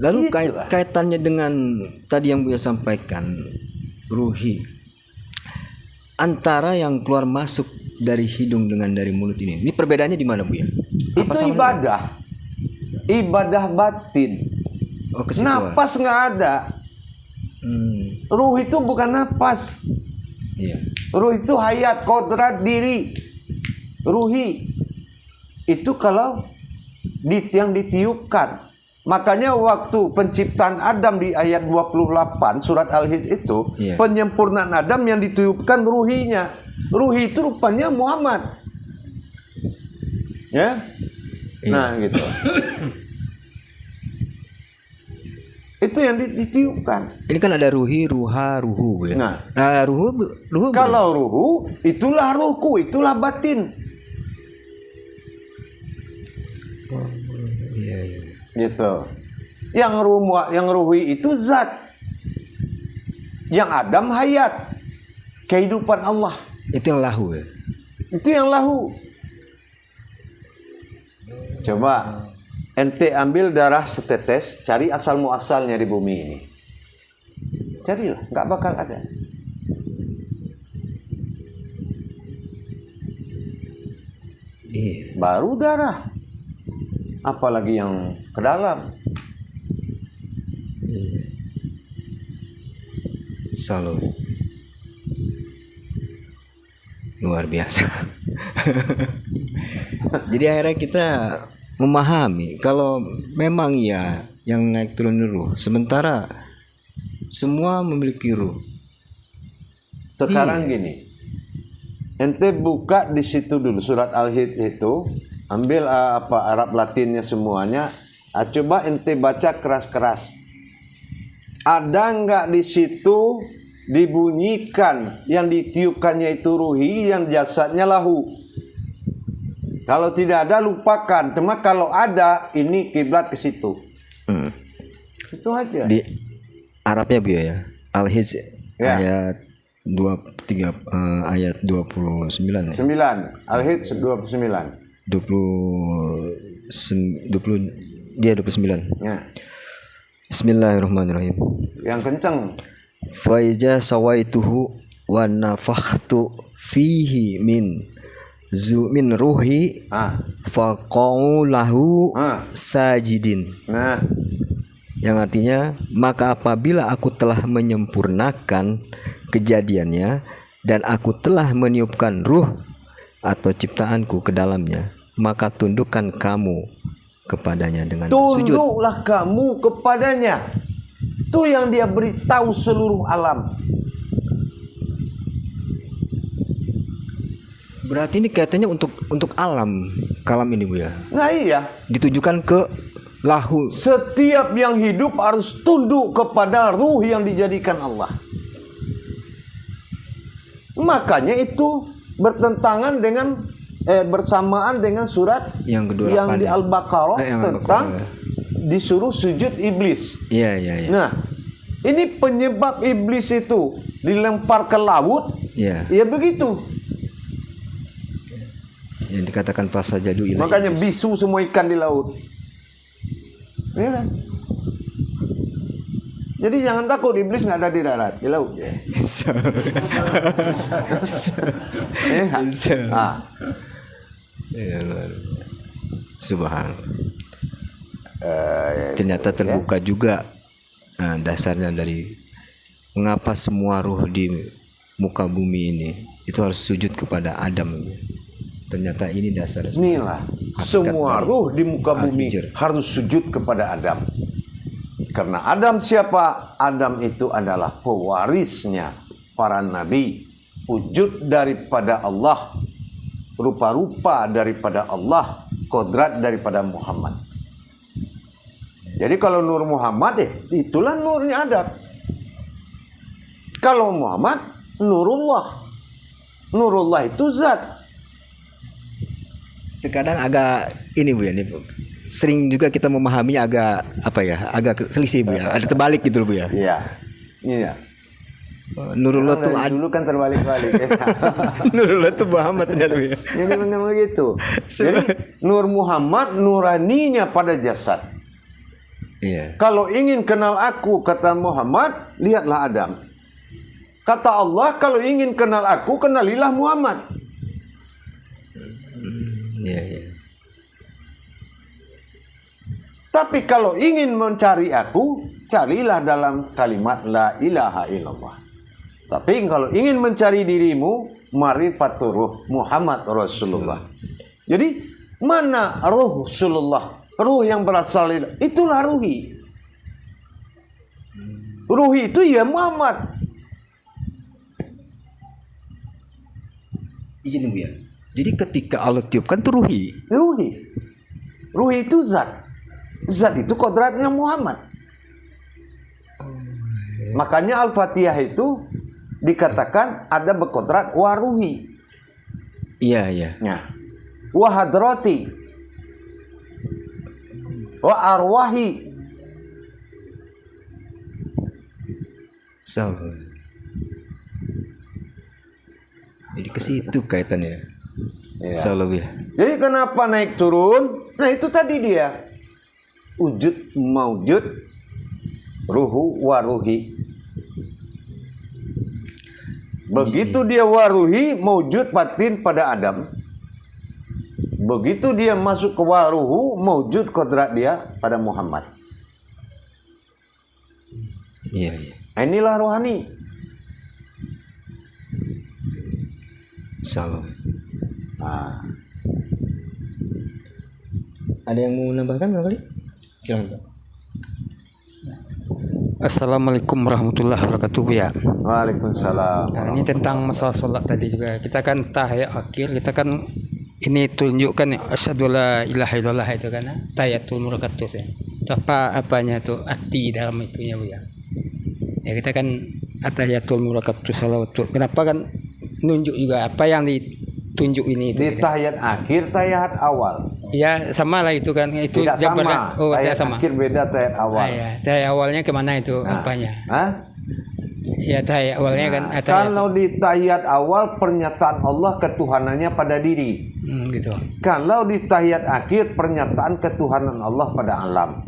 Lalu kaitannya dengan tadi yang Buya sampaikan, ruhi, antara yang keluar masuk dari hidung dengan dari mulut ini perbedaannya di mana, Buya? Itu ibadah, ibadah batin. Oh, ke situ. Napas nggak ada. Ruh itu bukan napas. Iya. Ruh itu hayat, kodrat diri. Ruhi. Itu kalau yang ditiupkan. Makanya waktu penciptaan Adam di ayat 28 surat Al-Hijr itu, penyempurnaan Adam yang ditiupkan ruhinya. Ruhi itu rupanya Muhammad. Ya. Nah, gitu. Itu yang ditiupkan. Ini kan ada ruhi, ruha, ruhu ya. Nah, ruhu kalau ruhu itulah ruhku, itulah batin. Iya. Gitu. Yang ruhi itu zat. Yang Adam hayat. Kehidupan Allah. Itu yang lahu ya. Itu yang lahu. Coba ente ambil darah setetes, cari asal muasalnya di bumi ini. Carilah, nggak bakal ada. Baru darah. Apalagi yang ke dalam. Selalu luar biasa. Jadi akhirnya kita memahami kalau memang ya yang naik turun ruh, sementara semua memiliki ruh. Sekarang gini, ente buka di situ dulu surat Al-Hijr itu, ambil Arab Latinnya semuanya, coba ente baca keras-keras. Ada nggak di situ dibunyikan yang ditiupkannya itu ruhi, yang jasadnya lahu? Kalau tidak ada lupakan. Cuma kalau ada, ini kiblat ke situ. Itu aja. Di Arabnya Bu ya. Al-Hijr ayat 23 ayat 29 ya. 9. Al-Hijr 29. 20 dia 29. Ya. Bismillahirrahmanirrahim. Yang kencang. Fa iza sawaituhu wa nafakhtu fihi min ruhi faqau lahu sajidin. Nah, yang artinya maka apabila aku telah menyempurnakan kejadiannya dan aku telah meniupkan ruh atau ciptaanku ke dalamnya, maka tundukkan kamu kepadanya dengan sujud. Tunduklah kamu kepadanya. Itu yang dia beritahu seluruh alam. Berarti ini kaitannya untuk alam kalam ini Bu ya. Nah iya. Ditujukan ke lahu. Setiap yang hidup harus tunduk kepada ruh yang dijadikan Allah. Makanya itu bertentangan dengan bersamaan dengan surat yang kedua yang di Al-Baqarah tentang disuruh sujud iblis. Iya. Nah, ini penyebab iblis itu dilempar ke laut. Iya. Ya begitu. Yang dikatakan fasajadu ila. Makanya bisu semua ikan di laut. Ya kan? Jadi jangan takut, iblis nggak ada di darat, di laut. Subhanallah. Ternyata terbuka juga dasarnya dari mengapa semua ruh di muka bumi ini itu harus sujud kepada Adam. Ternyata ini dasar. Inilah semua ruh di muka bumi harus sujud kepada Adam. Karena Adam siapa? Adam itu adalah pewarisnya para nabi, wujud daripada Allah, rupa-rupa daripada Allah, kodrat daripada Muhammad. Jadi kalau nur Muhammad itulah nurnya Adam. Kalau Muhammad nurullah. Nurullah itu zat. Terkadang agak ini Bu ya, ini sering juga kita memahaminya agak selisih Bu ya, ada terbalik gitu loh Bu ya. Iya. Nurullah tuh dulu kan terbalik-balik. Nurullah tuh Muhammad ternyata Bu ya. Jadi memang begitu. Jadi Nur Muhammad nuraninya pada jasad. Iya. Kalau ingin kenal aku, kata Muhammad, lihatlah Adam. Kata Allah, kalau ingin kenal aku, kenalilah Muhammad. Iya. Tapi kalau ingin mencari aku, carilah dalam kalimat la ilaha illallah. Tapi kalau ingin mencari dirimu, marifatur ruh Muhammad Rasulullah. Jadi mana ruh Rasulullah? Ruh yang berasal dari itulah ruhi. Ruhi itu ya Muhammad. Izin Bu ya. Jadi ketika Allah tiupkan itu ruhi. Ruhi. Ruhi itu zat. Zat itu kodratnya Muhammad. Makanya Al-Fatihah itu dikatakan ada berkodrat waruhi. Iya, iya. Ya. Wa hadrati. Wa arwahi. Salah. Jadi ke situ kaitannya. Ya. Salah ya. Jadi kenapa naik turun? Nah itu tadi dia. Wujud maujud ruhu waruhi. Begitu dia waruhi maujud batin pada Adam. Begitu dia masuk ke waruhu maujud kodrat dia pada Muhammad. Iya, iya. Inilah rohani. Salah. Nah, Ada yang mau nambahkan barangkali? Silakan Pak. Assalamualaikum warahmatullahi wabarakatuh ya. Waalaikumsalam. Nah, ini tentang masalah sholat tadi juga. Kita kan tahiyat akhir, kita kan ini tunjukkan asyhadu la ilaha illallah itu kan, tahiyatul murakatus ya. Itu apanya tuh arti dalam itunya Bu ya. Ya kita kan tahiyatul murakatus salawatul. Kenapa kan nunjuk juga apa yang ditunjuk ini itu. Di tahiyat akhir, tahiyat awal. Ya sama lah itu kan, itu Tidak sama. Oh tidak Tahiyat sama. akhir beda tahiyat awal. Ah, ya. Tahiyat awalnya kemana itu Nah. apanya? Hah? Ya tahiyat awalnya kan Nah, tahiyat. kalau di tahiyat awal pernyataan Allah ketuhanannya pada diri. Gitu. Kalau di tahiyat akhir pernyataan ketuhanan Allah pada alam.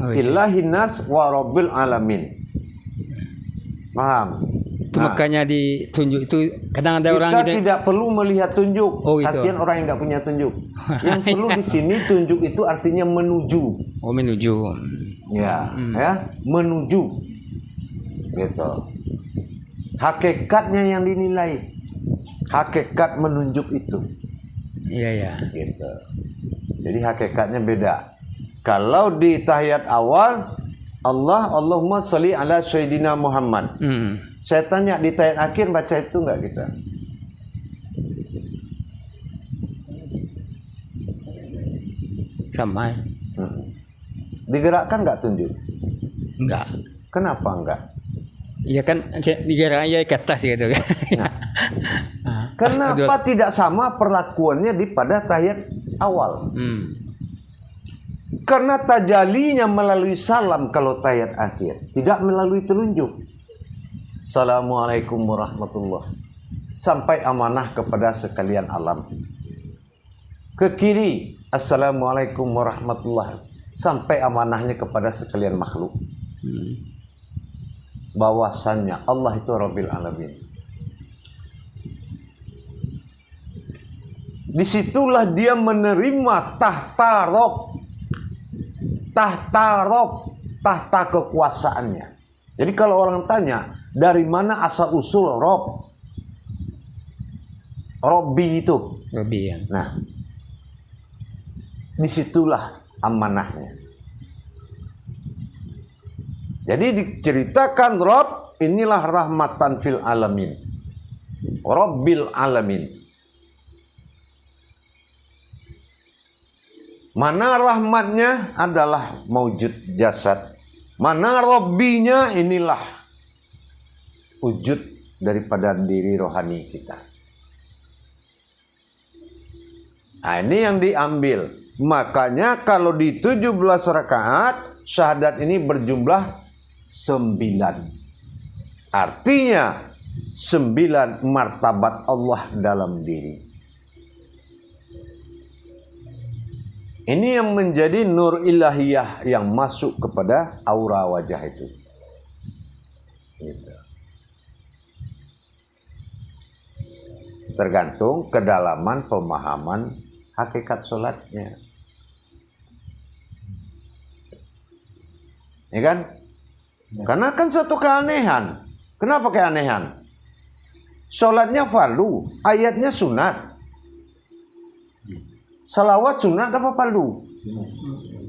Oh, itu. Ilahinas wa rabbil alamin. Paham? Itu makanya ditunjuk itu kadang ada orang Kita gitu. tidak perlu melihat tunjuk. Oh, gitu. Kasihan orang yang tidak punya tunjuk. Yang perlu di sini tunjuk itu artinya menuju. Oh menuju. Ya, ya, menuju. Gitu. Hakikatnya yang dinilai. Hakikat menunjuk itu. Iya ya. Gitu. Jadi hakikatnya beda. Kalau di tahiyat awal Allahumma sholli ala sayyidina Muhammad. Saya tanya di tahiyat akhir baca itu enggak kita? Sama. Digerakkan enggak tunjuk? Enggak. Kenapa enggak? Iya kan digerak ya ke atas gitu kan. Kenapa tidak sama perlakuannya di pada tahiyat awal? Karena tajalinya melalui salam kalau tahiyat akhir, tidak melalui telunjuk. Assalamualaikum warahmatullahi. Sampai amanah kepada sekalian alam. Ke kiri, Assalamualaikum warahmatullahi. Sampai amanahnya kepada sekalian makhluk. Bahwasannya Allah itu Rabbil Alamin. Disitulah dia menerima tahta rob, tahta kekuasaannya. Jadi kalau orang tanya dari mana asal usul rob, Robbi itu, Lebih ya. nah disitulah amanahnya. Jadi diceritakan Rob inilah rahmatan fil alamin, Rabbil alamin. Mana rahmatnya adalah maujud jasad. Mana Robbinya inilah wujud daripada diri rohani kita. Nah, ini yang diambil. Makanya kalau di 17 rakaat syahadat ini berjumlah 9. Artinya 9 martabat Allah dalam diri. Ini yang menjadi nur ilahiyah yang masuk kepada aura wajah itu. Gitu. Tergantung kedalaman pemahaman hakikat sholatnya. Ya kan? Karena kan satu keanehan. Kenapa keanehan? Sholatnya fardu, ayatnya sunat. Salawat sunat apa fardu?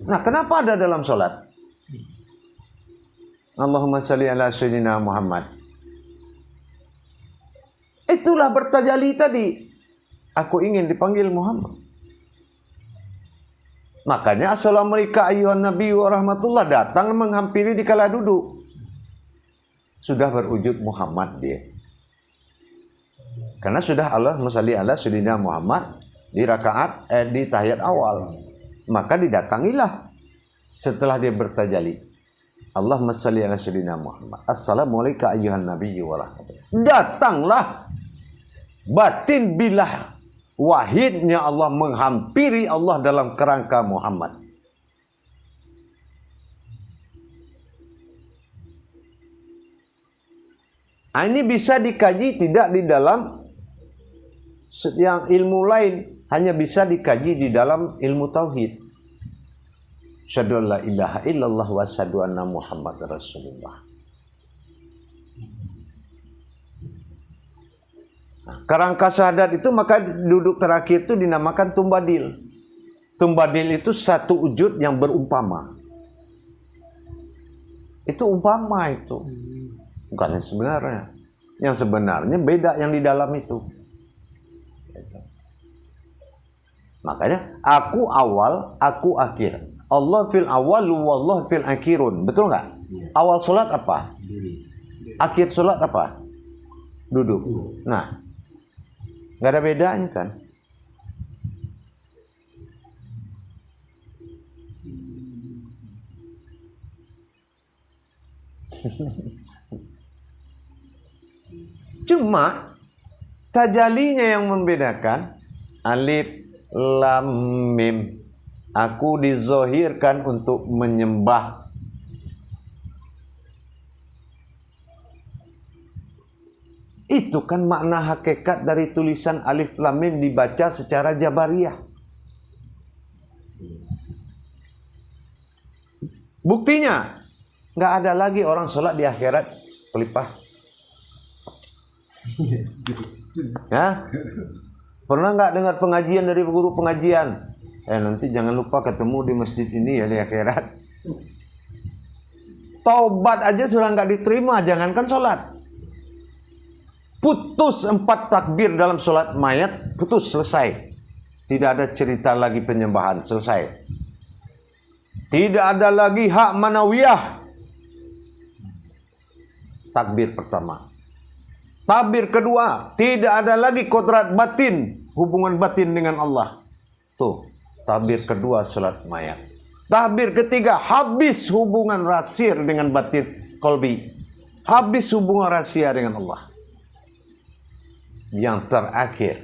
Nah, kenapa ada dalam sholat? Allahumma salli ala sayyidina Muhammad. Itulah bertajalli tadi. Aku ingin dipanggil Muhammad. Makanya assalamualaikum ayuhan nabi wa rahmatullah datang menghampiri di kala duduk. Sudah berwujud Muhammad dia. Karena sudah Allah salli ala sayyidina Muhammad di rakaat di tahiyat awal. Maka didatangilah setelah dia bertajalli. Allahumma salli ala sayyidina Muhammad. Assalamualaikum ayuhan nabi wa rahmatullah. Datanglah batin bilah wahidnya Allah menghampiri Allah dalam kerangka Muhammad. Ini bisa dikaji tidak di dalam yang ilmu lain, hanya bisa dikaji di dalam ilmu tauhid. Asyhadu an la ilaha illallah wa asyhadu anna Muhammad Rasulullah. Kerangka syahadat itu maka duduk terakhir itu dinamakan tumbadil. Tumbadil itu satu wujud yang berumpama. Itu umpama itu. Bukan yang sebenarnya. Yang sebenarnya beda yang di dalam itu. Makanya aku awal, aku akhir. Allah fil awal, wallah fil akhirun. Betul nggak? Awal sholat apa? Akhir sholat apa? Duduk. Nah, nggak ada bedanya kan? Cuma tajalinya yang membedakan. Alif lam mim. Aku dizohirkan untuk menyembah. Itu kan makna hakikat dari tulisan alif lam mim dibaca secara jabariyah. Buktinya, nggak ada lagi orang sholat di akhirat pelipah. Ya, pernah nggak dengar pengajian dari guru pengajian? Nanti jangan lupa ketemu di masjid ini ya di akhirat. Taubat aja sudah nggak diterima, jangankan sholat. Putus 4 takbir dalam sholat mayat, putus, selesai. Tidak ada cerita lagi penyembahan, selesai. Tidak ada lagi hak manawiyah. Takbir pertama. Takbir kedua, tidak ada lagi kodrat batin, hubungan batin dengan Allah. Tuh, takbir kedua sholat mayat. Takbir ketiga, habis hubungan rahasia dengan batin kolbi. Habis hubungan rahasia dengan Allah. Yang terakhir,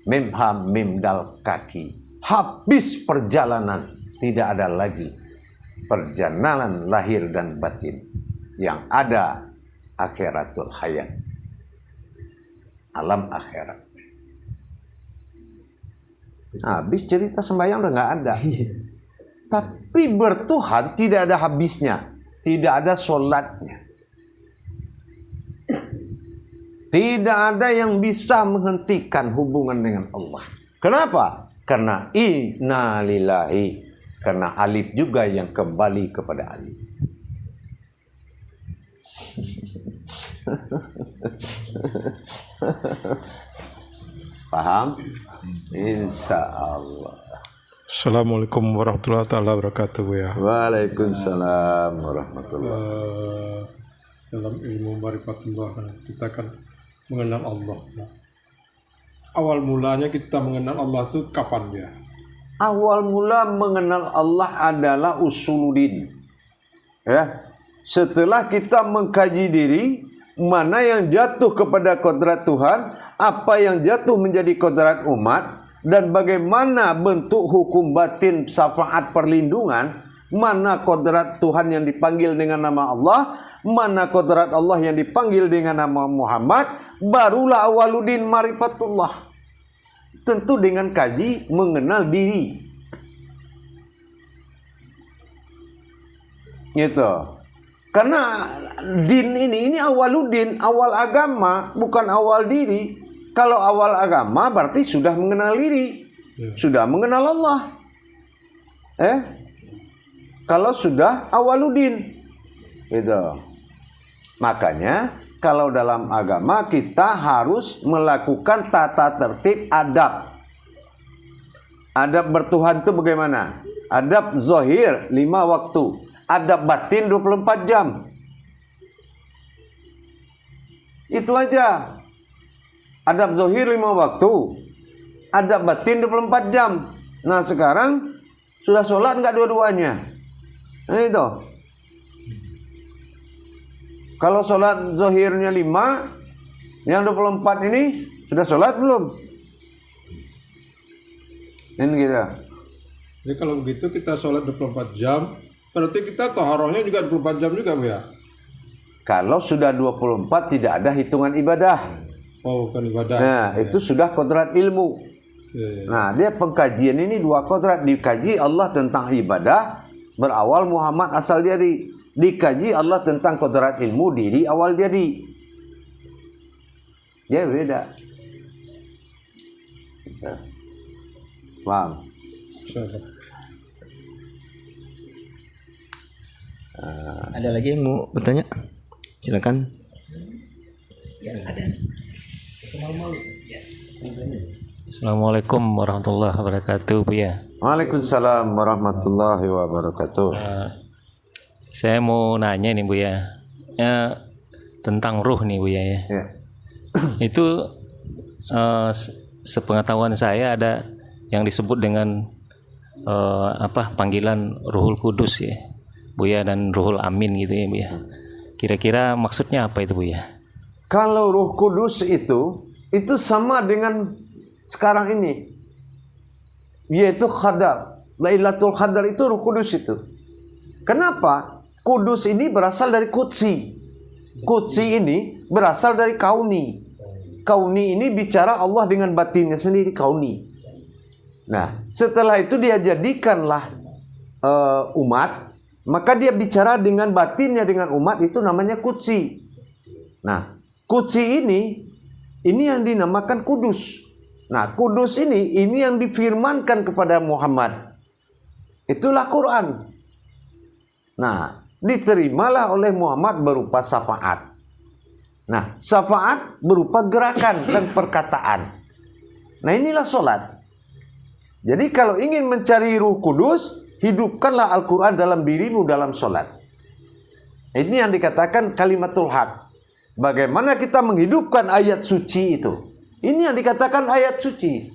mim ham mim dal kaki. Habis perjalanan, tidak ada lagi perjalanan lahir dan batin. Yang ada akhiratul hayat, alam akhirat. Habis cerita sembahyang udah nggak ada. Tapi bertuhan tidak ada habisnya, tidak ada sholatnya. Tidak ada yang bisa menghentikan hubungan dengan Allah. Kenapa? Karena inna lillahi. Karena alif juga yang kembali kepada alif. Paham? Insya Allah. Assalamualaikum warahmatullahi wabarakatuh ya. Waalaikumsalam warahmatullahi wabarakatuh. Dalam ilmu marifatullah kita kan mengenal Allah. Awal mulanya kita mengenal Allah itu kapan ya? Awal mula mengenal Allah adalah usuluddin. Ya. Setelah kita mengkaji diri, mana yang jatuh kepada kodrat Tuhan, apa yang jatuh menjadi kodrat umat, dan bagaimana bentuk hukum batin syafaat perlindungan, mana kodrat Tuhan yang dipanggil dengan nama Allah, mana kodrat Allah yang dipanggil dengan nama Muhammad, barulah awaluddin marifatullah. Tentu dengan kaji mengenal diri. Gitu. Karena din ini awaludin, awal agama, bukan awal diri. Kalau awal agama berarti sudah mengenal diri, sudah mengenal Allah. Kalau sudah awaludin, gitu. Makanya kalau dalam agama kita harus melakukan tata tertib adab. Adab bertuhan itu bagaimana? Adab zahir 5 waktu, adab batin 24 jam. Itu aja. Adab zahir 5 waktu, adab batin 24 jam. Nah sekarang sudah sholat enggak dua-duanya? Nah itu. Kalau sholat zahirnya 5, yang 24 ini sudah sholat belum? Ini gitu. Jadi kalau begitu kita sholat 24 jam, berarti kita toharohnya juga 24 jam juga Bu ya? Kalau sudah 24 tidak ada hitungan ibadah. Oh, bukan ibadah. Nah, itu sudah kodrat ilmu. Ya. Nah, dia pengkajian ini 2 kodrat. Dikaji Allah tentang ibadah, berawal Muhammad asal jadi. Dikaji Allah tentang kodrat ilmu, diri awal jadi. Dia beda. Paham? Ada lagi yang mau bertanya? Silakan. Assalamualaikum warahmatullahi wabarakatuh Bu ya. Waalaikumsalam warahmatullahi wabarakatuh. Saya mau nanya nih Bu ya, tentang ruh nih Bu ya. Ya. Itu sepengetahuan saya ada yang disebut dengan panggilan Ruhul Kudus ya Bu ya, dan Ruhul Amin gitu ya Bu ya. Kira-kira maksudnya apa itu Bu ya? Kalau Ruh Kudus itu sama dengan sekarang ini, yaitu Qadar. Lailatul Qadar itu Ruh Kudus itu. Kenapa? Kudus ini berasal dari Qudsi. Qudsi ini berasal dari Kauni. Kauni ini bicara Allah dengan batinnya sendiri, Kauni. Nah, setelah itu dia jadikanlah umat, maka dia bicara dengan batinnya dengan umat, itu namanya Qudsi. Nah, Qudsi ini yang dinamakan Kudus. Nah, Kudus ini yang difirmankan kepada Muhammad. Itulah Quran. Nah, diterimalah oleh Muhammad berupa syafaat. Nah, syafaat berupa gerakan dan perkataan. Nah, inilah sholat. Jadi kalau ingin mencari Ruh Kudus, hidupkanlah Al-Quran dalam dirimu dalam sholat. Ini yang dikatakan kalimatul haq. Bagaimana kita menghidupkan ayat suci itu? Ini yang dikatakan ayat suci.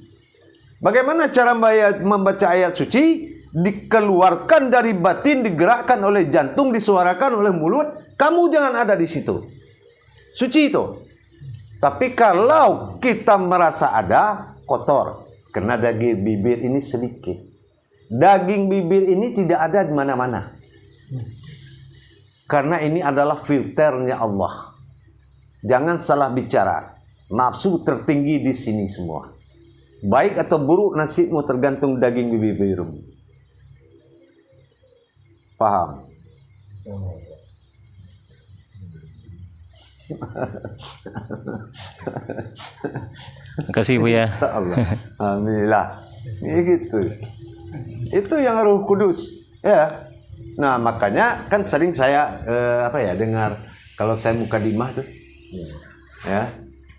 Bagaimana cara membaca ayat suci? Dikeluarkan dari batin, digerakkan oleh jantung, disuarakan oleh mulut. Kamu jangan ada di situ. Suci itu. Tapi kalau kita merasa ada, kotor. Karena daging bibir ini sedikit. Daging bibir ini tidak ada di mana-mana. Karena ini adalah filternya Allah. Jangan salah bicara. Nafsu tertinggi di sini semua. Baik atau buruk nasibmu tergantung daging bibirmu. Paham? Terima kasih Bu ya. Allah. Alhamdulillah. Ini gitu. Itu yang Ruh Kudus, ya. Nah, makanya kan sering saya dengar kalau saya mukadimah tuh. Ya.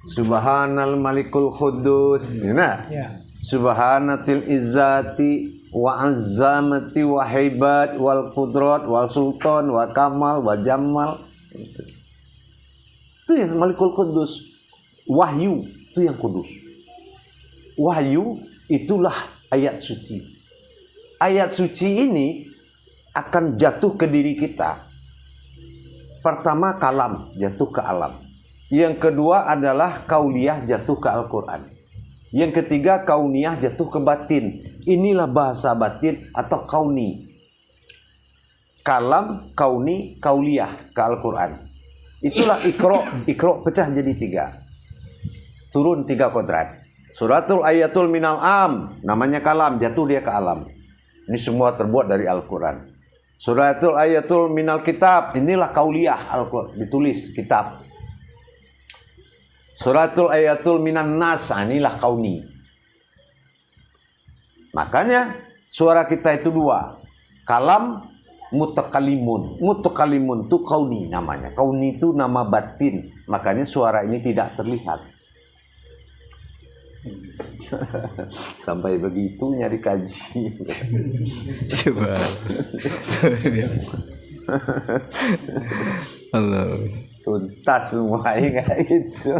Subhanal Malikul Qudus. Nah. Subhanatil izzati wa azamati wa haibat wal qudrat wal sultan wa kamal wa jamal. Itu yang Malikul Qudus. Wahyu itu yang kudus. Wahyu itulah ayat suci. Ayat suci ini akan jatuh ke diri kita. Pertama kalam, jatuh ke alam. Yang kedua adalah kauliyah, jatuh ke Al-Quran. Yang ketiga kauniyah, jatuh ke batin. Inilah bahasa batin atau kauni. Kalam, kauni, kauliyah ke Al-Quran. Itulah ikro pecah jadi 3. Turun 3 kodrat. Suratul ayatul minal am, namanya kalam, jatuh dia ke alam. Ini semua terbuat dari Al-Quran. Suratul ayatul minal kitab, inilah kauliyah Al-Quran, ditulis kitab. Suratul ayatul minan nas, inilah kauni. Makanya suara kita itu dua, kalam, mutakalimun. Mutakalimun itu kauni namanya. Kauni itu nama batin, makanya suara ini tidak terlihat. Sampai begitunya dikaji. Coba. Allah. Tuntas semua kayak gitu.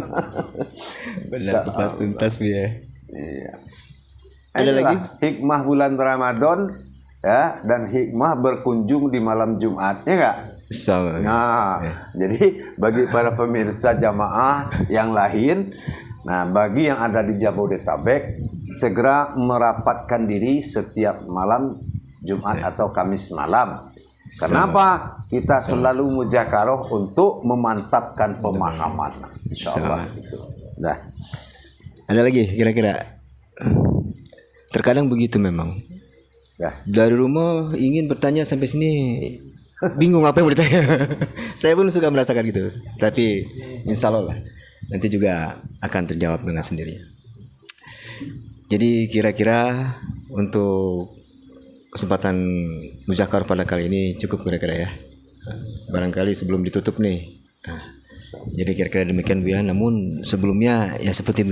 Benar tepat tuntas ya. Iya. Ada Inilah lagi? hikmah bulan Ramadan ya, dan hikmah berkunjung di malam Jumat, ya enggak? Insyaallah. Nah, jadi bagi para pemirsa jamaah yang lain, nah bagi yang ada di Jabodetabek, segera merapatkan diri setiap malam Jumat atau Kamis malam. Kenapa? Kita selalu muzakaroh untuk memantapkan pemahaman. Insyaallah. Nah, Ada lagi kira-kira? Terkadang begitu memang. ya. Dari rumah ingin bertanya sampai sini bingung apa yang mau ditanya. Saya pun suka merasakan gitu. Tapi insya Allah lah nanti juga akan terjawab dengan sendirinya. Jadi kira-kira untuk kesempatan muzakarah pada kali ini cukup kira-kira ya. Barangkali sebelum ditutup nih. Jadi kira-kira demikian Bu ya. Namun sebelumnya ya seperti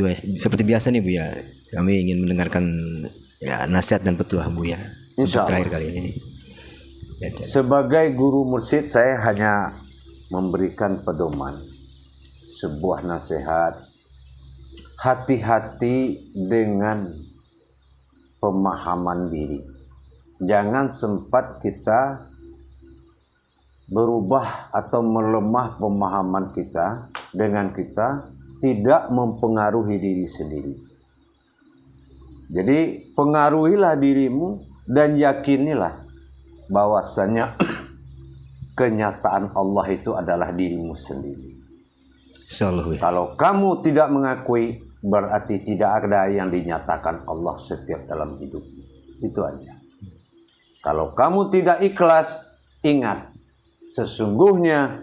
biasa nih Bu ya. Kami ingin mendengarkan ya nasihat dan petuah Bu ya. Insya Untuk Allah. terakhir kali ini. Ya, Sebagai guru mursyid, saya hanya memberikan pedoman, sebuah nasihat. Hati-hati dengan pemahaman diri. Jangan sempat kita berubah atau melemah pemahaman kita dengan kita tidak mempengaruhi diri sendiri. Jadi pengaruhilah dirimu dan yakinilah bahwasanya kenyataan Allah itu adalah dirimu sendiri. Insyaallah ya. Kalau kamu tidak mengakui, berarti tidak ada yang dinyatakan Allah setiap dalam hidupmu. Itu aja. Kalau kamu tidak ikhlas, ingat, sesungguhnya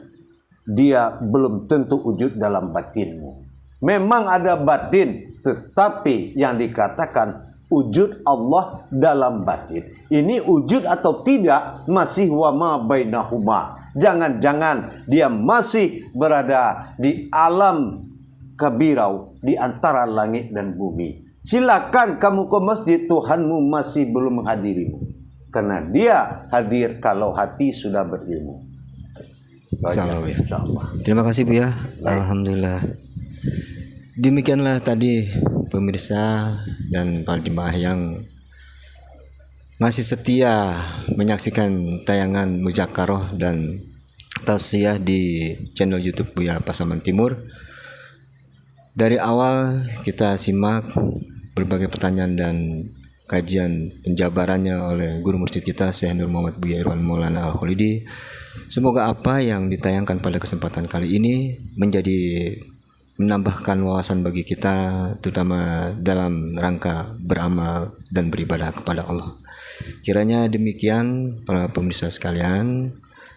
dia belum tentu wujud dalam batinmu. Memang ada batin, tetapi yang dikatakan wujud Allah dalam batin, ini wujud atau tidak masih wama bainahuma. Jangan-jangan dia masih berada di alam kabirau, di antara langit dan bumi. Silakan kamu ke masjid, Tuhanmu masih belum menghadirimu, karena dia hadir kalau hati sudah berilmu. Insyaallah ya. Insyaallah. Terima kasih Bu ya. Alhamdulillah. Demikianlah tadi pemirsa dan para jemaah yang masih setia menyaksikan tayangan muzakarah dan tausiah di channel YouTube Buya Pasaman Timur. Dari awal kita simak berbagai pertanyaan dan kajian penjabarannya oleh guru mursyid kita Syekh Nur Muhammad Buya Irwan Maulana Al-Khalidi. Semoga apa yang ditayangkan pada kesempatan kali ini menambahkan wawasan bagi kita, terutama dalam rangka beramal dan beribadah kepada Allah. Kiranya demikian para pemirsa sekalian.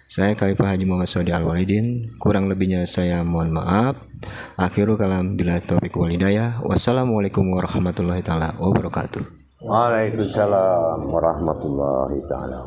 Saya Khalifah Haji Muhammad Sodi Al-Walidin. Kurang lebihnya saya mohon maaf. Akhiru kalam bila taufiq wal hidayah. Wassalamualaikum warahmatullahi taala wabarakatuh. Waalaikumsalam warahmatullahi taala.